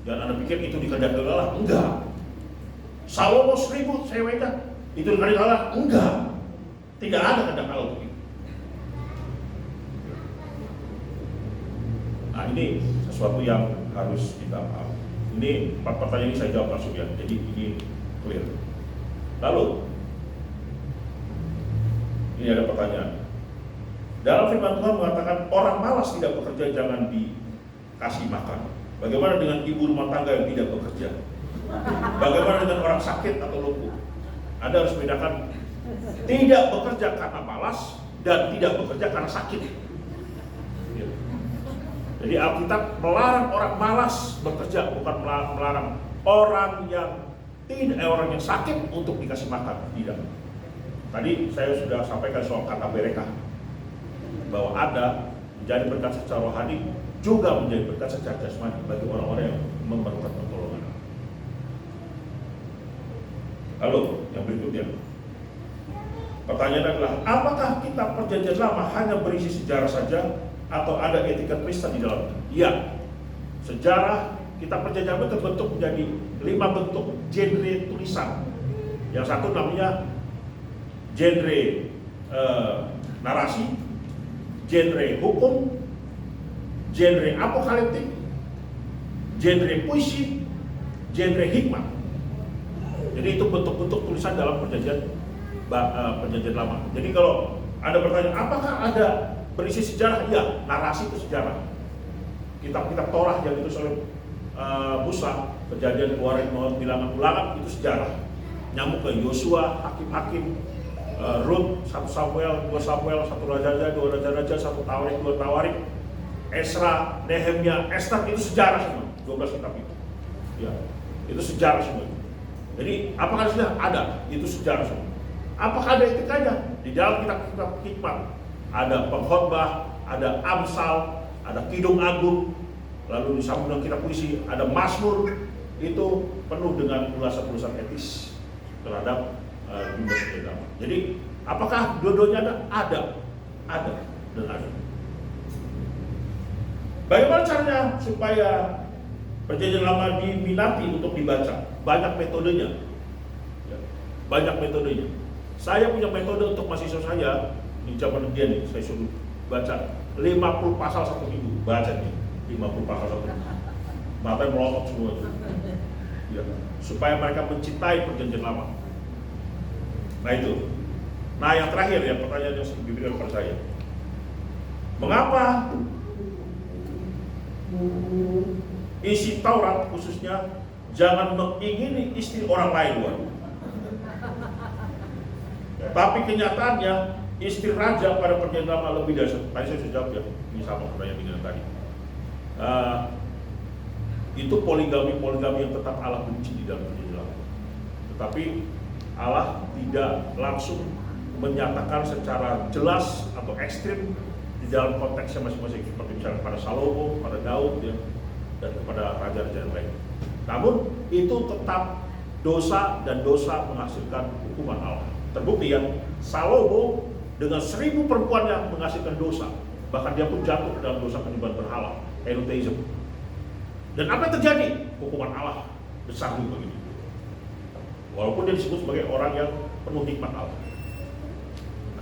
jangan Anda pikir itu dikehendaki oleh Allah. Enggak. Salomo 1000 ceweknya, itu dikehendaki oleh Allah. Enggak. Tidak ada kehendak Allah begitu. Nah ini sesuatu yang harus kita paham. Ini 4 pertanyaan ini saya jawab langsung ya. Jadi ini clear. Lalu ini ada pertanyaan. Dalam firman Tuhan mengatakan orang malas tidak bekerja jangan dikasih makan. Bagaimana dengan ibu rumah tangga yang tidak bekerja? Bagaimana dengan orang sakit atau lumpuh? Anda harus bedakan tidak bekerja karena malas dan tidak bekerja karena sakit. Jadi Alkitab melarang orang malas bekerja, bukan melarang orang yang sakit untuk dikasih makan. Tidak. Tadi saya sudah sampaikan soal kata berekah, bahwa ada menjadi berkat secara rohani juga menjadi berkat secara jasmani bagi orang-orang yang memerlukan pertolongan. Lalu yang berikutnya, pertanyaan adalah apakah kitab Perjanjian Lama hanya berisi sejarah saja atau ada etika Kristen di dalamnya? Iya, sejarah kitab Perjanjian Lama terbentuk menjadi 5 bentuk genre tulisan. Yang satu namanya genre narasi, genre hukum, genre apokaliptik, genre puisi, genre hikmah. Jadi itu bentuk-bentuk tulisan dalam Perjanjian Lama. Jadi kalau ada pertanyaan, apakah ada berisi sejarah? Ya, narasi itu sejarah. Kitab-kitab Torah yang ditulis oleh Musa, Kejadian, Keluaran, Bilangan, Ulangan itu sejarah. Nyambung ke Yosua, Hakim-Hakim, Rut, 1 Samuel, 2 Samuel, 1 Raja-Raja, 2 Raja-Raja, 1 Tawarik, 2 Tawarik, Esra, Nehemia, Esther, itu sejarah semua, 12 kitab itu. Ya, itu sejarah semua. Jadi apakah sudah ada? Itu sejarah semua. Apakah ada etikanya? Di dalam kitab-kitab hikmat ada pengkhotbah, ada Amsal, ada Kidung Agung, lalu disambung dengan kitab puisi, ada Mazmur, itu penuh dengan ulasan-ulasan etis terhadap dunia agama. Jadi apakah dua-duanya ada? Ada dan ada. Bagaimana caranya supaya Perjanjian Lama diminati untuk dibaca? Banyak metodenya. Ya, banyak metodenya. Saya punya metode untuk mahasiswa saya di zaman dia nih, saya suruh baca 50 pasal 1 minggu, baca nih 50 pasal 1 minggu. Mata melotot semua itu. Ya, supaya mereka mencintai Perjanjian Lama. Nah itu. Nah yang terakhir ya, pertanyaan yang diberikan kepada saya. Mengapa isi Taurat khususnya jangan mengingini istri orang lain, waduh. Tapi kenyataannya istri raja pada Perjanjian Lama lebih dari satu. Tadi saya sudah jawab ya, ini sama pertanyaan dengan tadi. Itu poligami yang tetap Allah benci di dalam Perjanjian Lama. Tetapi Allah tidak langsung menyatakan secara jelas atau ekstrim di dalam konteksnya masing-masing, seperti misalnya pada Salomo, pada Daud ya, dan kepada raja-raja yang lain. Namun itu tetap dosa, dan dosa menghasilkan hukuman Allah. Terbukti ya, Salomo dengan 1000 perempuannya menghasilkan dosa. Bahkan dia pun jatuh ke dalam dosa penyembahan berhala, henotheism. Dan apa yang terjadi? Hukuman Allah besar juga begini. Walaupun dia disebut sebagai orang yang penuh hikmat Allah.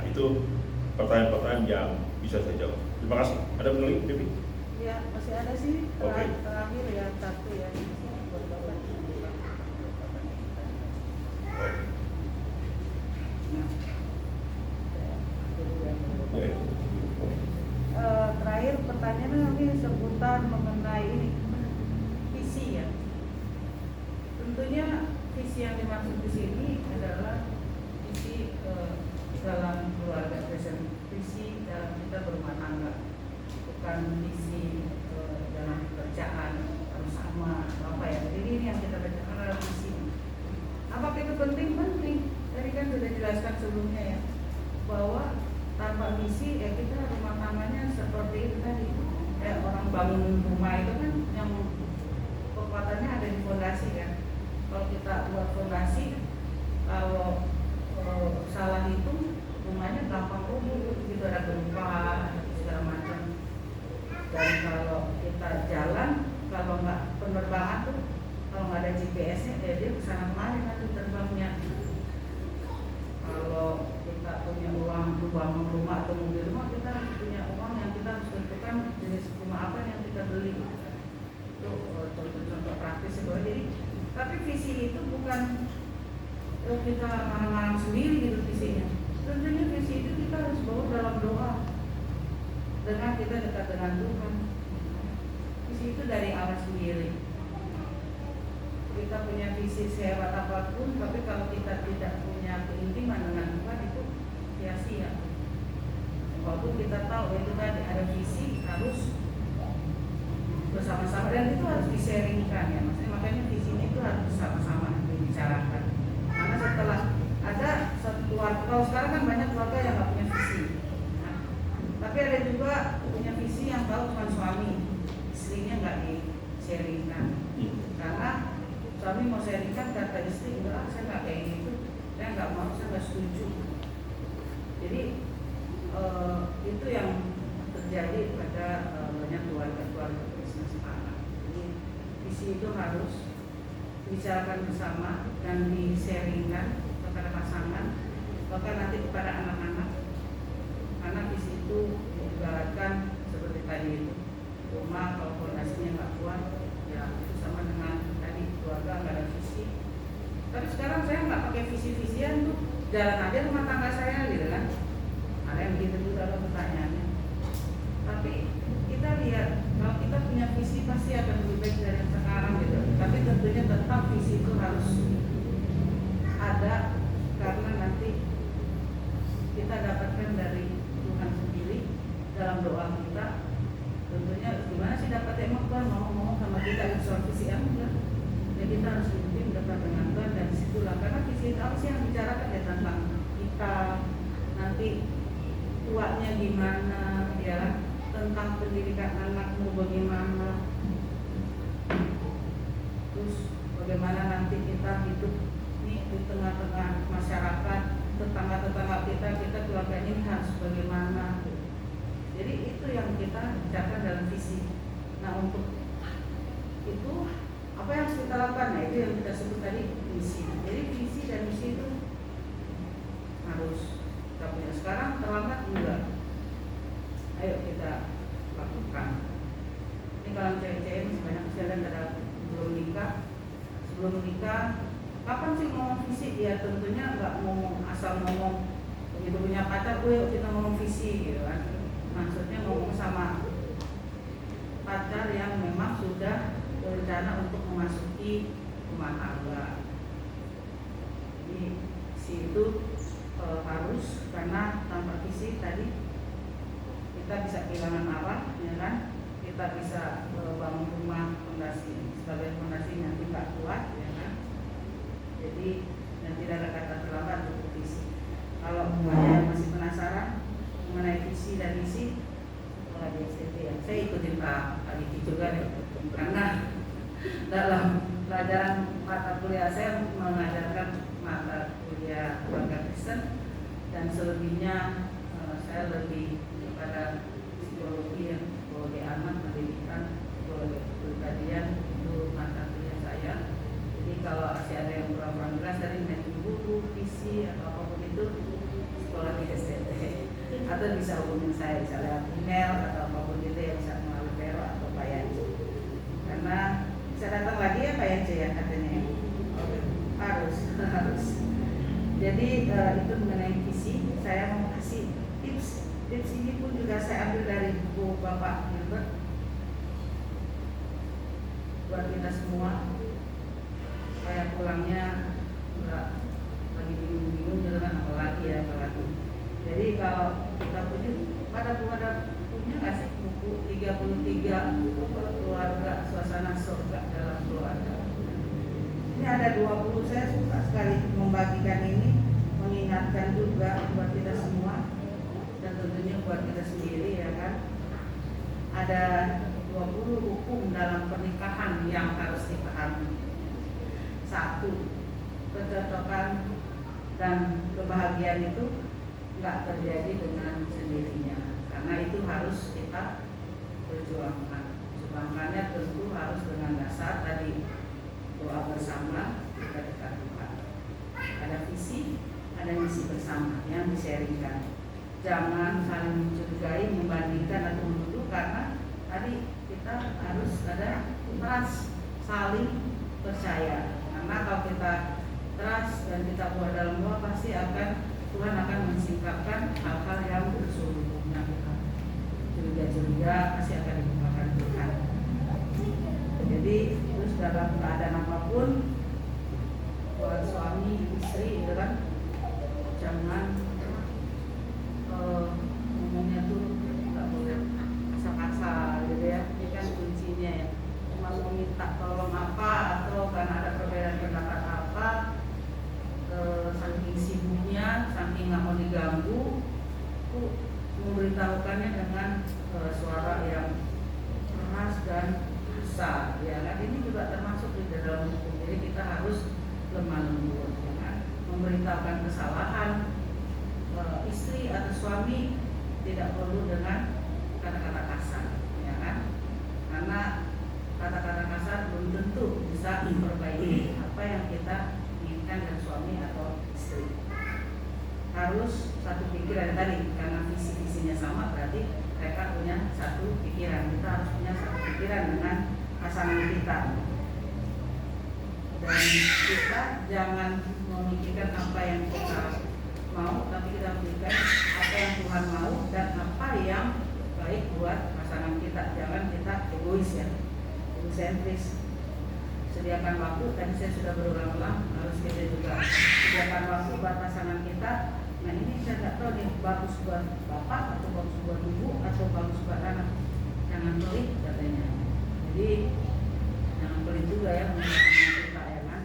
Nah, itu pertanyaan-pertanyaan yang bisa saya jawab. Terima kasih. Ada penulis, Bibi? Ya, masih ada sih. Oke. Terakhir ya, satu ya. Buat Bapak. Ya. Terakhir pertanyaannya nanti seputar mengenai ini visi ya. Tentunya visi yang dimaksud di sini adalah visi dalam keluarga, visi dalam kita berumah tangga, bukan visi dalam pekerjaan harus sama apa ya. Jadi ini yang kita bicarakan adalah visi. Apakah itu penting? Penting. Tadi kan sudah jelaskan sebelumnya ya, bahwa tanpa visi ya kita rumah tangganya seperti itu tadi. Orang bangun rumah itu kan yang kekuatannya ada di fondasi kan. Kalau kita buat fondasi, kalau salah itu rumahnya gampang rubuh, gitu ada gempa segala macam. Dan kalau kita jalan, kalau nggak penerbangan tuh, kalau nggak ada GPS-nya, ya dia kesana kemari nanti terbangnya. Kalau kita punya uang bangun rumah atau mobil rumah, kita harus punya uang yang kita harus tentukan jenis rumah apa yang kita beli. Itu contoh-contoh praktis sebenarnya. Jadi, tapi visi itu bukan kita ngarang-ngarang sendiri gitu visinya. Tentunya visi itu kita harus bawa dalam doa. Dengan kita dekat dengan Tuhan. Visi itu dari Allah sendiri. Kita punya visi sehebat apapun, tapi kalau kita tidak punya keintiman dengan Tuhan itu sia-sia. Walaupun kita tahu itu tadi ada visi harus bersama-sama dan itu harus di-sharingkan ya. Maksudnya makanya visi ini itu harus bersama-sama dibicarakan. Karena setelah ada satu keluarga, kalau sekarang kan banyak keluarga yang nggak punya visi. Nah, tapi ada juga punya visi yang tahu cuma suami, istrinya nggak di-sharingkan. Karena suami mau sharingkan, kata istri enggak, saya nggak kayak gitu, saya nggak mau, saya nggak setuju. Jadi itu yang terjadi pada banyak keluarga-keluarga Kristen sekarang. Jadi visi itu harus dibicarakan bersama dan di-sharingkan kepada pasangan, bahkan nanti kepada anak-anak. Karena visi itu diibaratkan seperti tadi itu, rumah kalau fondasinya nggak kuat, ya itu sama dengan tadi keluarga nggak ada visi. Tapi sekarang saya nggak pakai visi-visian tuh, jalan aja rumah tangga saya gitu kan. Ada yang begitu juga loh pertanyaannya. Tapi kita lihat kalau kita punya visi pasti akan lebih baik dari yang sekarang gitu. Tapi tentunya tetap visi itu harus ada karena nanti kita dapatkan dari Tuhan sendiri dalam doa kita. Tentunya gimana sih dapat emang Tuhan mau ngomong sama kita soal visi enggak? Ya kita harus lebih dekat dengan Tuhan dan situlah karena visi itu apa sih yang bicarakan ya tentang kita nanti tuanya gimana ya, tentang pendidikan anakmu bagaimana, terus bagaimana nanti kita hidup nih di tengah-tengah masyarakat, tetangga-tetangga kita keluarganya ini harus bagaimana. Jadi itu yang kita bicarakan dalam visi. Nah untuk itu apa yang harus kita lakukan? Nah itu yang kita sebut tadi misi. Jadi visi dan misi itu harus kita punya. Sekarang terlambat enggak? Ayo kita lakukan. Ini kalau cewek-cewek masih banyak sekali ada belum nikah. Sebelum nikah, kapan sih ngomong visi? Ya tentunya nggak ngomong asal ngomong begitu punya pacar, yuk kita ngomong visi gitu kan. Maksudnya ngomong sama pacar yang memang sudah berencana untuk memasuki rumah tangga. Jadi visi itu harus, karena tanpa visi tadi kita bisa kehilangan arah, ya kan? Kita bisa bangun rumah fondasi sebagai fondasi yang tidak kuat, ya kan? Jadi dan tidak ada kata terlambat untuk visi. Kalau saya masih penasaran mengenai visi dan misi, sekolah di STT ya. Saya ikutin Pak Aliki juga ya, karena dalam pelajaran mata kuliah saya mengajarkan mata kuliah keluarga Kristen dan selebihnya saya lebih kepada psikologi yang psikologi anak, pendidikan, psikologi kepribadian itu mata kuliah saya. Jadi kalau masih ada yang kurang jelas dari buku, visi atau apapun itu sekolah di STT. bisa hubungin saya, bisa lewat email atau apapun itu yang bisa melalui Vero atau Pak Yanci. Karena bisa datang lagi ya Pak Yanci ya katanya. Harus. Jadi itu mengenai visi. Saya mau kasih tips. Tips ini pun juga saya ambil dari buku Bapak Gilbert buat kita semua supaya pulangnya enggak lagi bingung-bingung gitu kan, apalagi. Jadi kalau kita punya punya nggak sih buku 33 keluarga suasana surga dalam keluarga. Ini ada 20, saya suka sekali membagikan ini, mengingatkan juga buat kita semua dan tentunya buat kita sendiri ya kan. Ada 20 hukum dalam pernikahan yang harus dipahami. 1. Kecocokan dan kebahagiaan itu nggak terjadi dengan sendirinya, karena itu harus kita perjuangkan. Perjuangkannya tentu harus dengan dasar tadi doa bersama, kita dekat Tuhan. Ada visi, ada misi bersama yang di-sharingkan. Jangan saling mencurigai, membandingkan atau menuduh, karena tadi kita harus ada trust, saling percaya. Karena kalau kita trust dan kita buat dalam doa, pasti Tuhan akan mensingkapkan hal-hal yang bersungguh-sungguhnya. Curiga-curiga pasti akan dibukakan Tuhan. Jadi terus dalam keadaan apapun, buat suami istri itu kan jangan ngomongnya tuh nggak boleh kasar-kasar gitu ya. Ini kan kuncinya ya. Cuma mau minta tolong apa atau karena ada perbedaan pendapat apa, saking sibuknya, saking nggak mau diganggu, memberitahukannya dengan suara yang keras dan besar. Ya kan, ini juga termasuk di dalam hukum. Jadi kita harus lemah lembut, ya kan? Memberitahukan kesalahan istri atau suami tidak perlu dengan kata-kata kasar, ya kan? Karena kata-kata kasar belum tentu bisa memperbaiki apa yang kita inginkan dari suami atau istri. Harus satu pikiran tadi, karena visi-visinya sama, berarti mereka punya satu pikiran. Kita harus punya satu pikiran dengan pasangan kita. Dan kita jangan memikirkan apa yang kita mau, tapi kita memikirkan apa yang Tuhan mau dan apa yang baik buat pasangan kita. Jangan kita egois ya, egosentris. Sediakan waktu, tadi saya sudah berulang-ulang, harus kita juga sediakan waktu buat pasangan kita. Nah ini saya nggak tahu nih, bagus buat bapak atau bagus buat ibu atau bagus buat anak. Jangan pelit katanya. Jadi jangan pelit juga ya pasangan kita ya kan.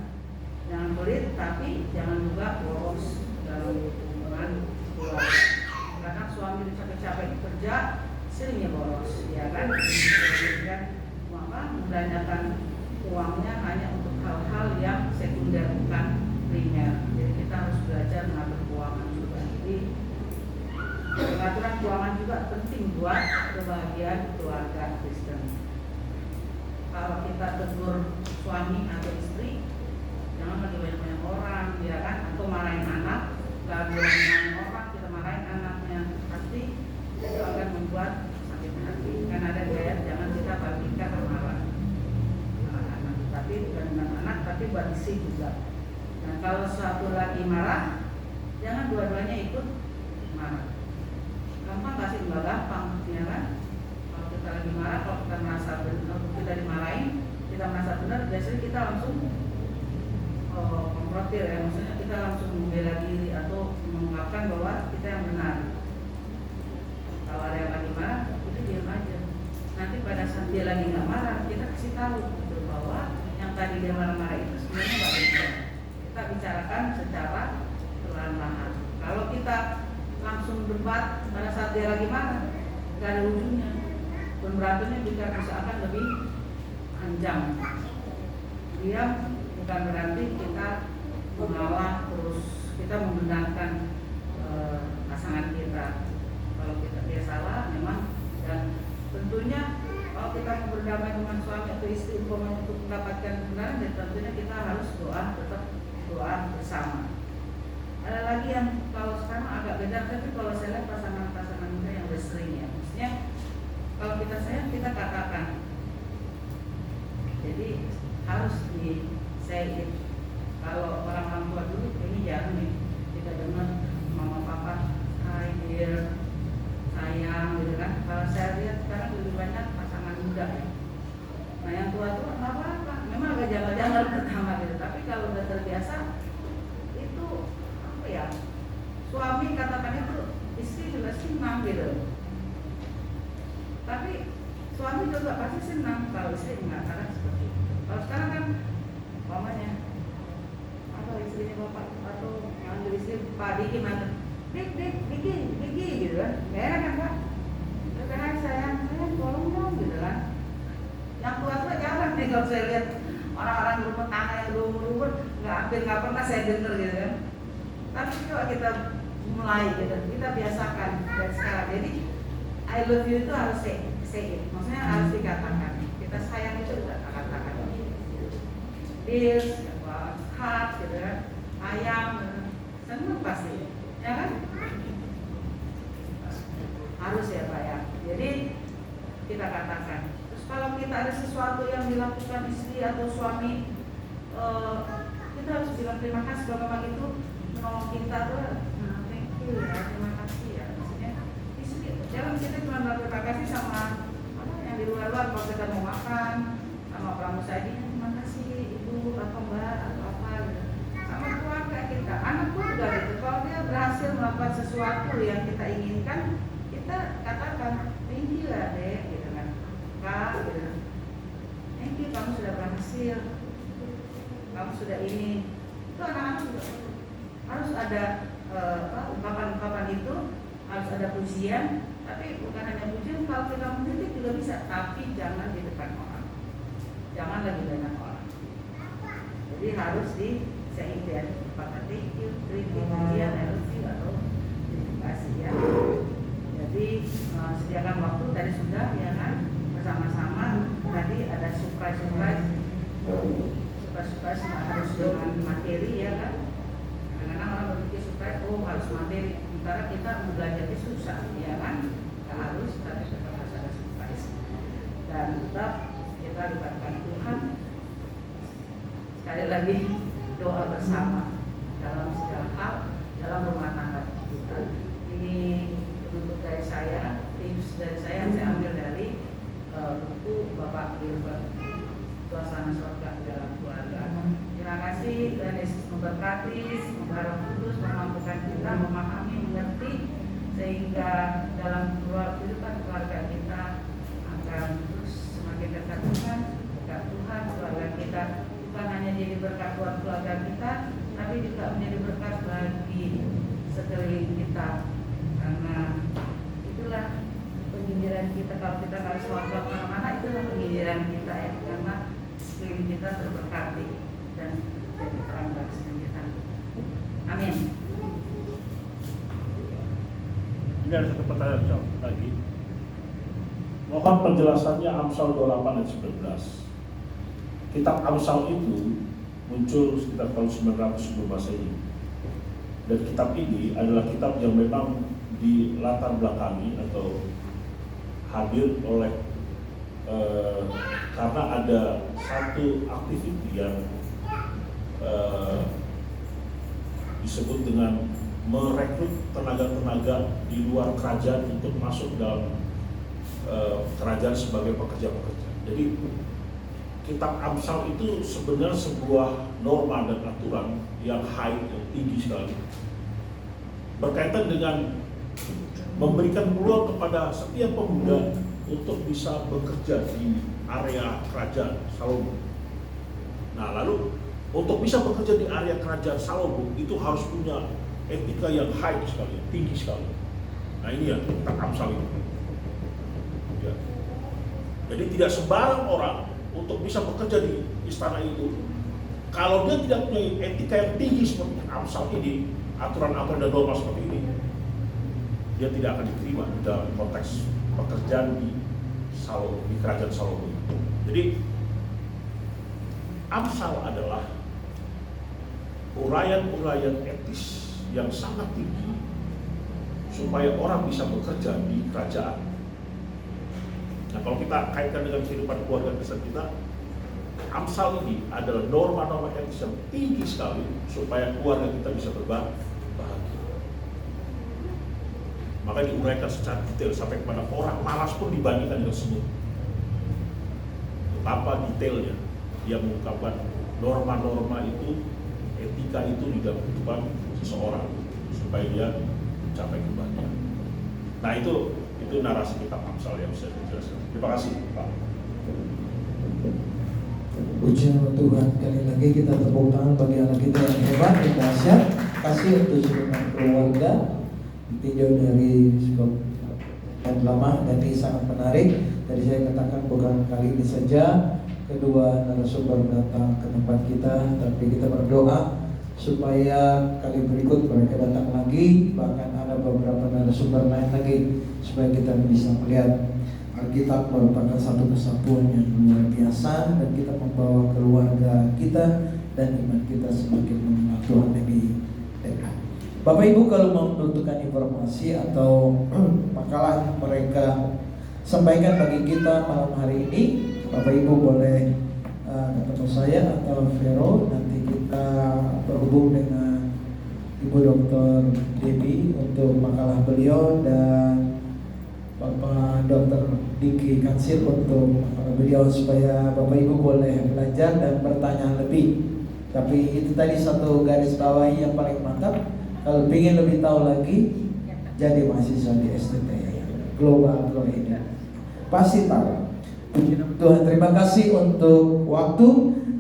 Jangan pelit, tapi jangan juga boros dalam hubungan keluarga. Karena suami capek-capek kerja, seringnya boros, ya kan. Maka menggunakan uangnya hanya untuk hal-hal yang sekunder, bukan primer. Jadi kita harus belajar mengatur keuangan juga. Jadi pengaturan keuangan juga penting buat kebahagiaan keluarga Kristen. Kalau kita tegur suami atau istri, jangan lagi banyak-banyak orang, ya kan? Atau marahin anak, kalau marahin orang, kita marahin anaknya, pasti itu akan membuat sakit hati. Kan ada gaya, jangan kita bandingkan amalan anak, tapi bukan dengan anak, tapi buat istri juga. Nah kalau satu lagi marah, jangan dua-duanya ikut marah. Gampang kasih nggak gampang, ya kan? Kalau kita lagi marah, kalau kita merasa benar, kita dimarahin, kita merasa benar, biasanya kita langsung konfrontir ya, maksudnya kita langsung membela diri atau mengungkapkan bahwa kita yang benar. Kalau ada yang lagi marah, kita diam aja. Nanti pada saat dia lagi nggak marah, kita kasih tahu gitu, bahwa yang tadi dia marah-marah itu sebenarnya nggak benar. Kita bicarakan secara perlahan-lahan. Kalau kita langsung debat pada saat dia lagi marah, nggak ada ujungnya. Pun berantemnya bisa akan lebih panjang. Diam bukan berarti kita mengalah terus, kita membenarkan pasangan kita. Kalau dia salah memang, dan tentunya kalau kita mau berdamai dengan suami atau istri untuk mendapatkan kebenaran, dan tentunya kita harus tetap doa bersama. Ada lagi yang kalau sekarang agak beda, tapi kalau saya lihat pasangan-pasangan muda yang udah sering ya, maksudnya kalau kita sayang kita katakan. Jadi harus di say it. Kalau orang tua dulu ini jarang nih kita dengar mama papa hi dear sayang gitu kan. Kalau saya lihat sekarang lebih banyak pasangan muda ya. Nah yang tua tuh nggak apa-apa, memang agak janggal-janggal pertama gitu, tapi kalau udah terbiasa itu apa ya, suami katakan itu istri juga senang gitu. Tapi suami juga pasti senang kalau istri mengatakan seperti itu. Kalau sekarang kan mamanya atau istrinya bapak atau manggil istri Pak Diki manggil Diki gitu kan, gak enak kan Pak? Karena sayang tolong dong gitu kan. Yang tua-tua jarang nih kalau saya lihat orang-orang berumur tangga yang berumur nggak pernah saya dengar gitu kan. Tapi kalau kita mulai gitu, kita biasakan dari sekarang. Jadi I love you itu harus say it, maksudnya harus dikatakan. Kita sayang itu udah katakan. This, heart gitu kan, ayam, senang pasti, ya kan? Harus ya Pak ya. Jadi kita katakan. Terus kalau kita ada sesuatu yang dilakukan istri atau suami, kita harus bilang terima kasih bahwa memang itu menolong kita tuh. Nah, thank you ya, terima kasih ya. Maksudnya istri, jangan kita cuma berterima kasih sama apa yang di luar-luar. Kalau kita mau makan sama pramusaji, terima kasih ibu atau mbak atau apa gitu. Sama keluarga kita, anak pun juga gitu. Kalau dia berhasil melakukan sesuatu yang kita inginkan, kita katakan thank you lah deh gitu kan, kak gitu. Thank you kamu sudah berhasil, kamu sudah ini. Itu anak-anak juga harus ada ungkapan-ungkapan itu, harus ada pujian. Tapi bukan hanya pujian, kalau kita mengkritik juga bisa, tapi jangan di depan orang, jangan lagi banyak orang. Jadi harus di say it, kata thank you, pujian, I love you atau terima kasih ya. Jadi sediakan waktu tadi sudah ya kan, bersama-sama. Tadi ada surprise harus dengan materi ya kan. Kadang-kadang orang berpikir surprise harus materi, sementara kita belajar itu susah ya kan. Kita harus, tapi tetap harus ada surprise. Dan tetap kita libatkan Tuhan. Sekali lagi doa bersama dalam segala hal dalam rumah tangga kita. Ini untuk dari saya, tips dari saya yang saya ambil dari buku Bapak Gilbert, Suasana Surga dalam Keluarga. Terima kasih, dan Yesus memberkati, semoga Roh Kudus memampukan kita memahami, mengerti, sehingga dalam kehidupan keluarga kita akan terus semakin dekat Tuhan, keluarga kita bukan hanya jadi berkat buat keluarga kita, tapi juga menjadi berkat bagi sekeliling kita. Karena itulah pengindiran kita, kalau kita harus keluar kemana-mana, itulah pengindiran kita ya, karena sekeliling kita terberkati dan jadi terang bagi kita. Amin. Ini ada satu pertanyaan lagi. Mohon penjelasannya Amsal 28 ayat 19. Kitab Amsal itu muncul sekitar tahun 900 sebelum Masehi. Dan kitab ini adalah kitab yang memang di latar belakangi atau hadir oleh karena ada satu aktiviti yang disebut dengan merekrut tenaga-tenaga di luar kerajaan untuk masuk dalam kerajaan sebagai pekerja-pekerja. Jadi kitab Amsal itu sebenarnya sebuah norma dan aturan yang high, yang tinggi sekali, berkaitan dengan memberikan peluang kepada setiap pemuda untuk bisa bekerja di area kerajaan Salomo. Nah, lalu untuk bisa bekerja di area kerajaan Salomo itu harus punya etika yang high sekali, tinggi sekali. Nah, ini ya kitab Amsal itu. Ya. Jadi tidak sembarang orang untuk bisa bekerja di istana itu, kalau dia tidak punya etika yang tinggi seperti Amsal ini, aturan-aturan dan norma seperti ini, dia tidak akan diterima dalam konteks pekerjaan di kerajaan Salomo. Jadi Amsal adalah uraian-uraian etis yang sangat tinggi supaya orang bisa bekerja di kerajaan. Nah, kalau kita kaitkan dengan kehidupan keluarga Kristen kita, Amsal ini adalah norma-norma yang tinggi sekali supaya keluarga kita bisa bahagia. Maka diuraikan secara detail sampai kepada orang malas pun dibandingkan dengan semut. Betapa detailnya dia mengungkapkan norma-norma itu, etika itu di dalam kehidupan seseorang supaya dia mencapai kebahagiaan. Nah itu narasi kitab Amsal yang bisa dijelaskan. Terima kasih Pak. Puji nama Tuhan. Kali lagi kita tepuk tangan bagi anak kita yang hebat, yang dahsyat. Kasih untuk seluruh keluarga ditinjau dari sekian lama dan ini sangat menarik. Tadi saya katakan bukan kali ini saja kedua narasumber datang ke tempat kita, tapi kita berdoa supaya kali berikut mereka datang lagi, bahkan ada beberapa narasumber lain lagi, supaya kita bisa melihat Alkitab merupakan satu kesatuan yang luar biasa dan kita membawa keluarga kita dan iman kita semakin mengenal Tuhan lebih dekat. Bapak Ibu kalau mau menentukan informasi atau makalah mereka sampaikan bagi kita malam hari ini, Bapak Ibu boleh ketemu saya atau Vero, nanti kita berhubung dengan Ibu Dr. Debbie untuk makalah beliau dan Bapak Dr. Diki Kansil untuk makalah beliau supaya Bapak Ibu boleh belajar dan bertanya lebih. Tapi itu tadi satu garis bawahi yang paling mantap. Kalau ingin lebih tahu lagi, jadi mahasiswa di STT Global Florida. Pasti tahu. Tuhan, terima kasih untuk waktu,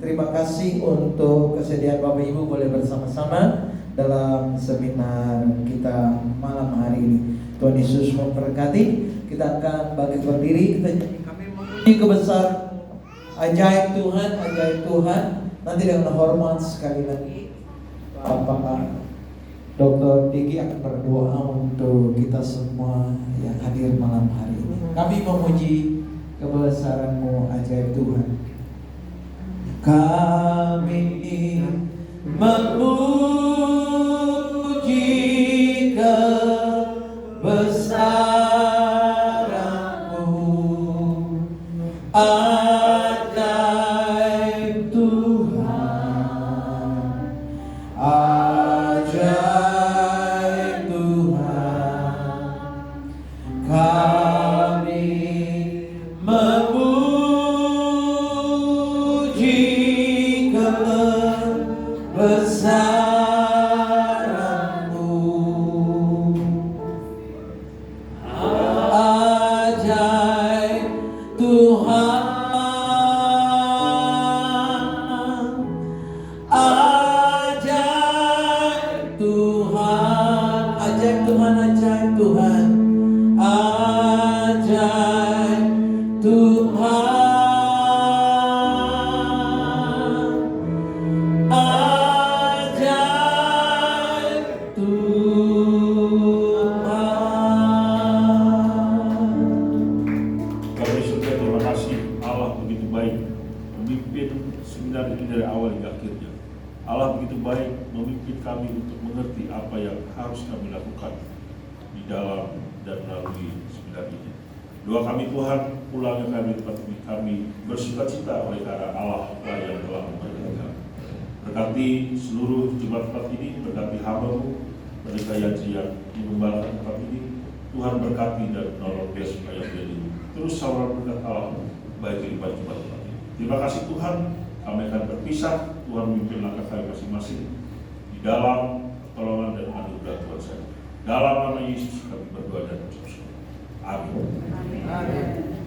terima kasih untuk kesediaan Bapak Ibu boleh bersama-sama dalam seminar kita malam hari ini. Tuhan Yesus memberkati. Kita akan bangkit berdiri, kita kami memuji kebesaran ajaib Tuhan, ajaib Tuhan. Nanti dengan hormat sekali lagi Bapak Dr. Diki akan berdoa untuk kita semua yang hadir malam hari ini. Kami memuji kebesaran-Mu ajaib Tuhan. Kami memuji kebesaran-Mu ajaib Tuhan, ajaib Tuhan. Kami memuji kebesaran-Mu ajaib Tuhan, ajaib Tuhan, ajaib Tuhan, ajaib Tuhan, ajaib Tuhan, ajaib Tuhan. Kami surga, terima kasih. Allah begitu baik memimpin seminar ini dari awal hingga akhirnya. Allah begitu baik memimpin kami untuk mengerti apa yang harus kami lakukan di dalam dan melalui seminar ini. Doa kami Tuhan, pulangnya kami tempat ini kami bersukacita oleh karena Allah lah yang telah memberkati kami. Berkati seluruh jemaat tempat ini, berkati hamba-Mu, mereka yang mengembalakan tempat ini. Tuhan berkati dan menolong dia supaya menjadi terus saluran berkat Allah baik kehidupan jemaat tempat ini. Terima kasih Tuhan, kami akan berpisah. Tuhan memimpin langkah kami masing-masing di dalam pertolongan dan anugerah Tuhan saya. Dalam nama Yesus kami berdoa dan bersyukur. Amin. Amin.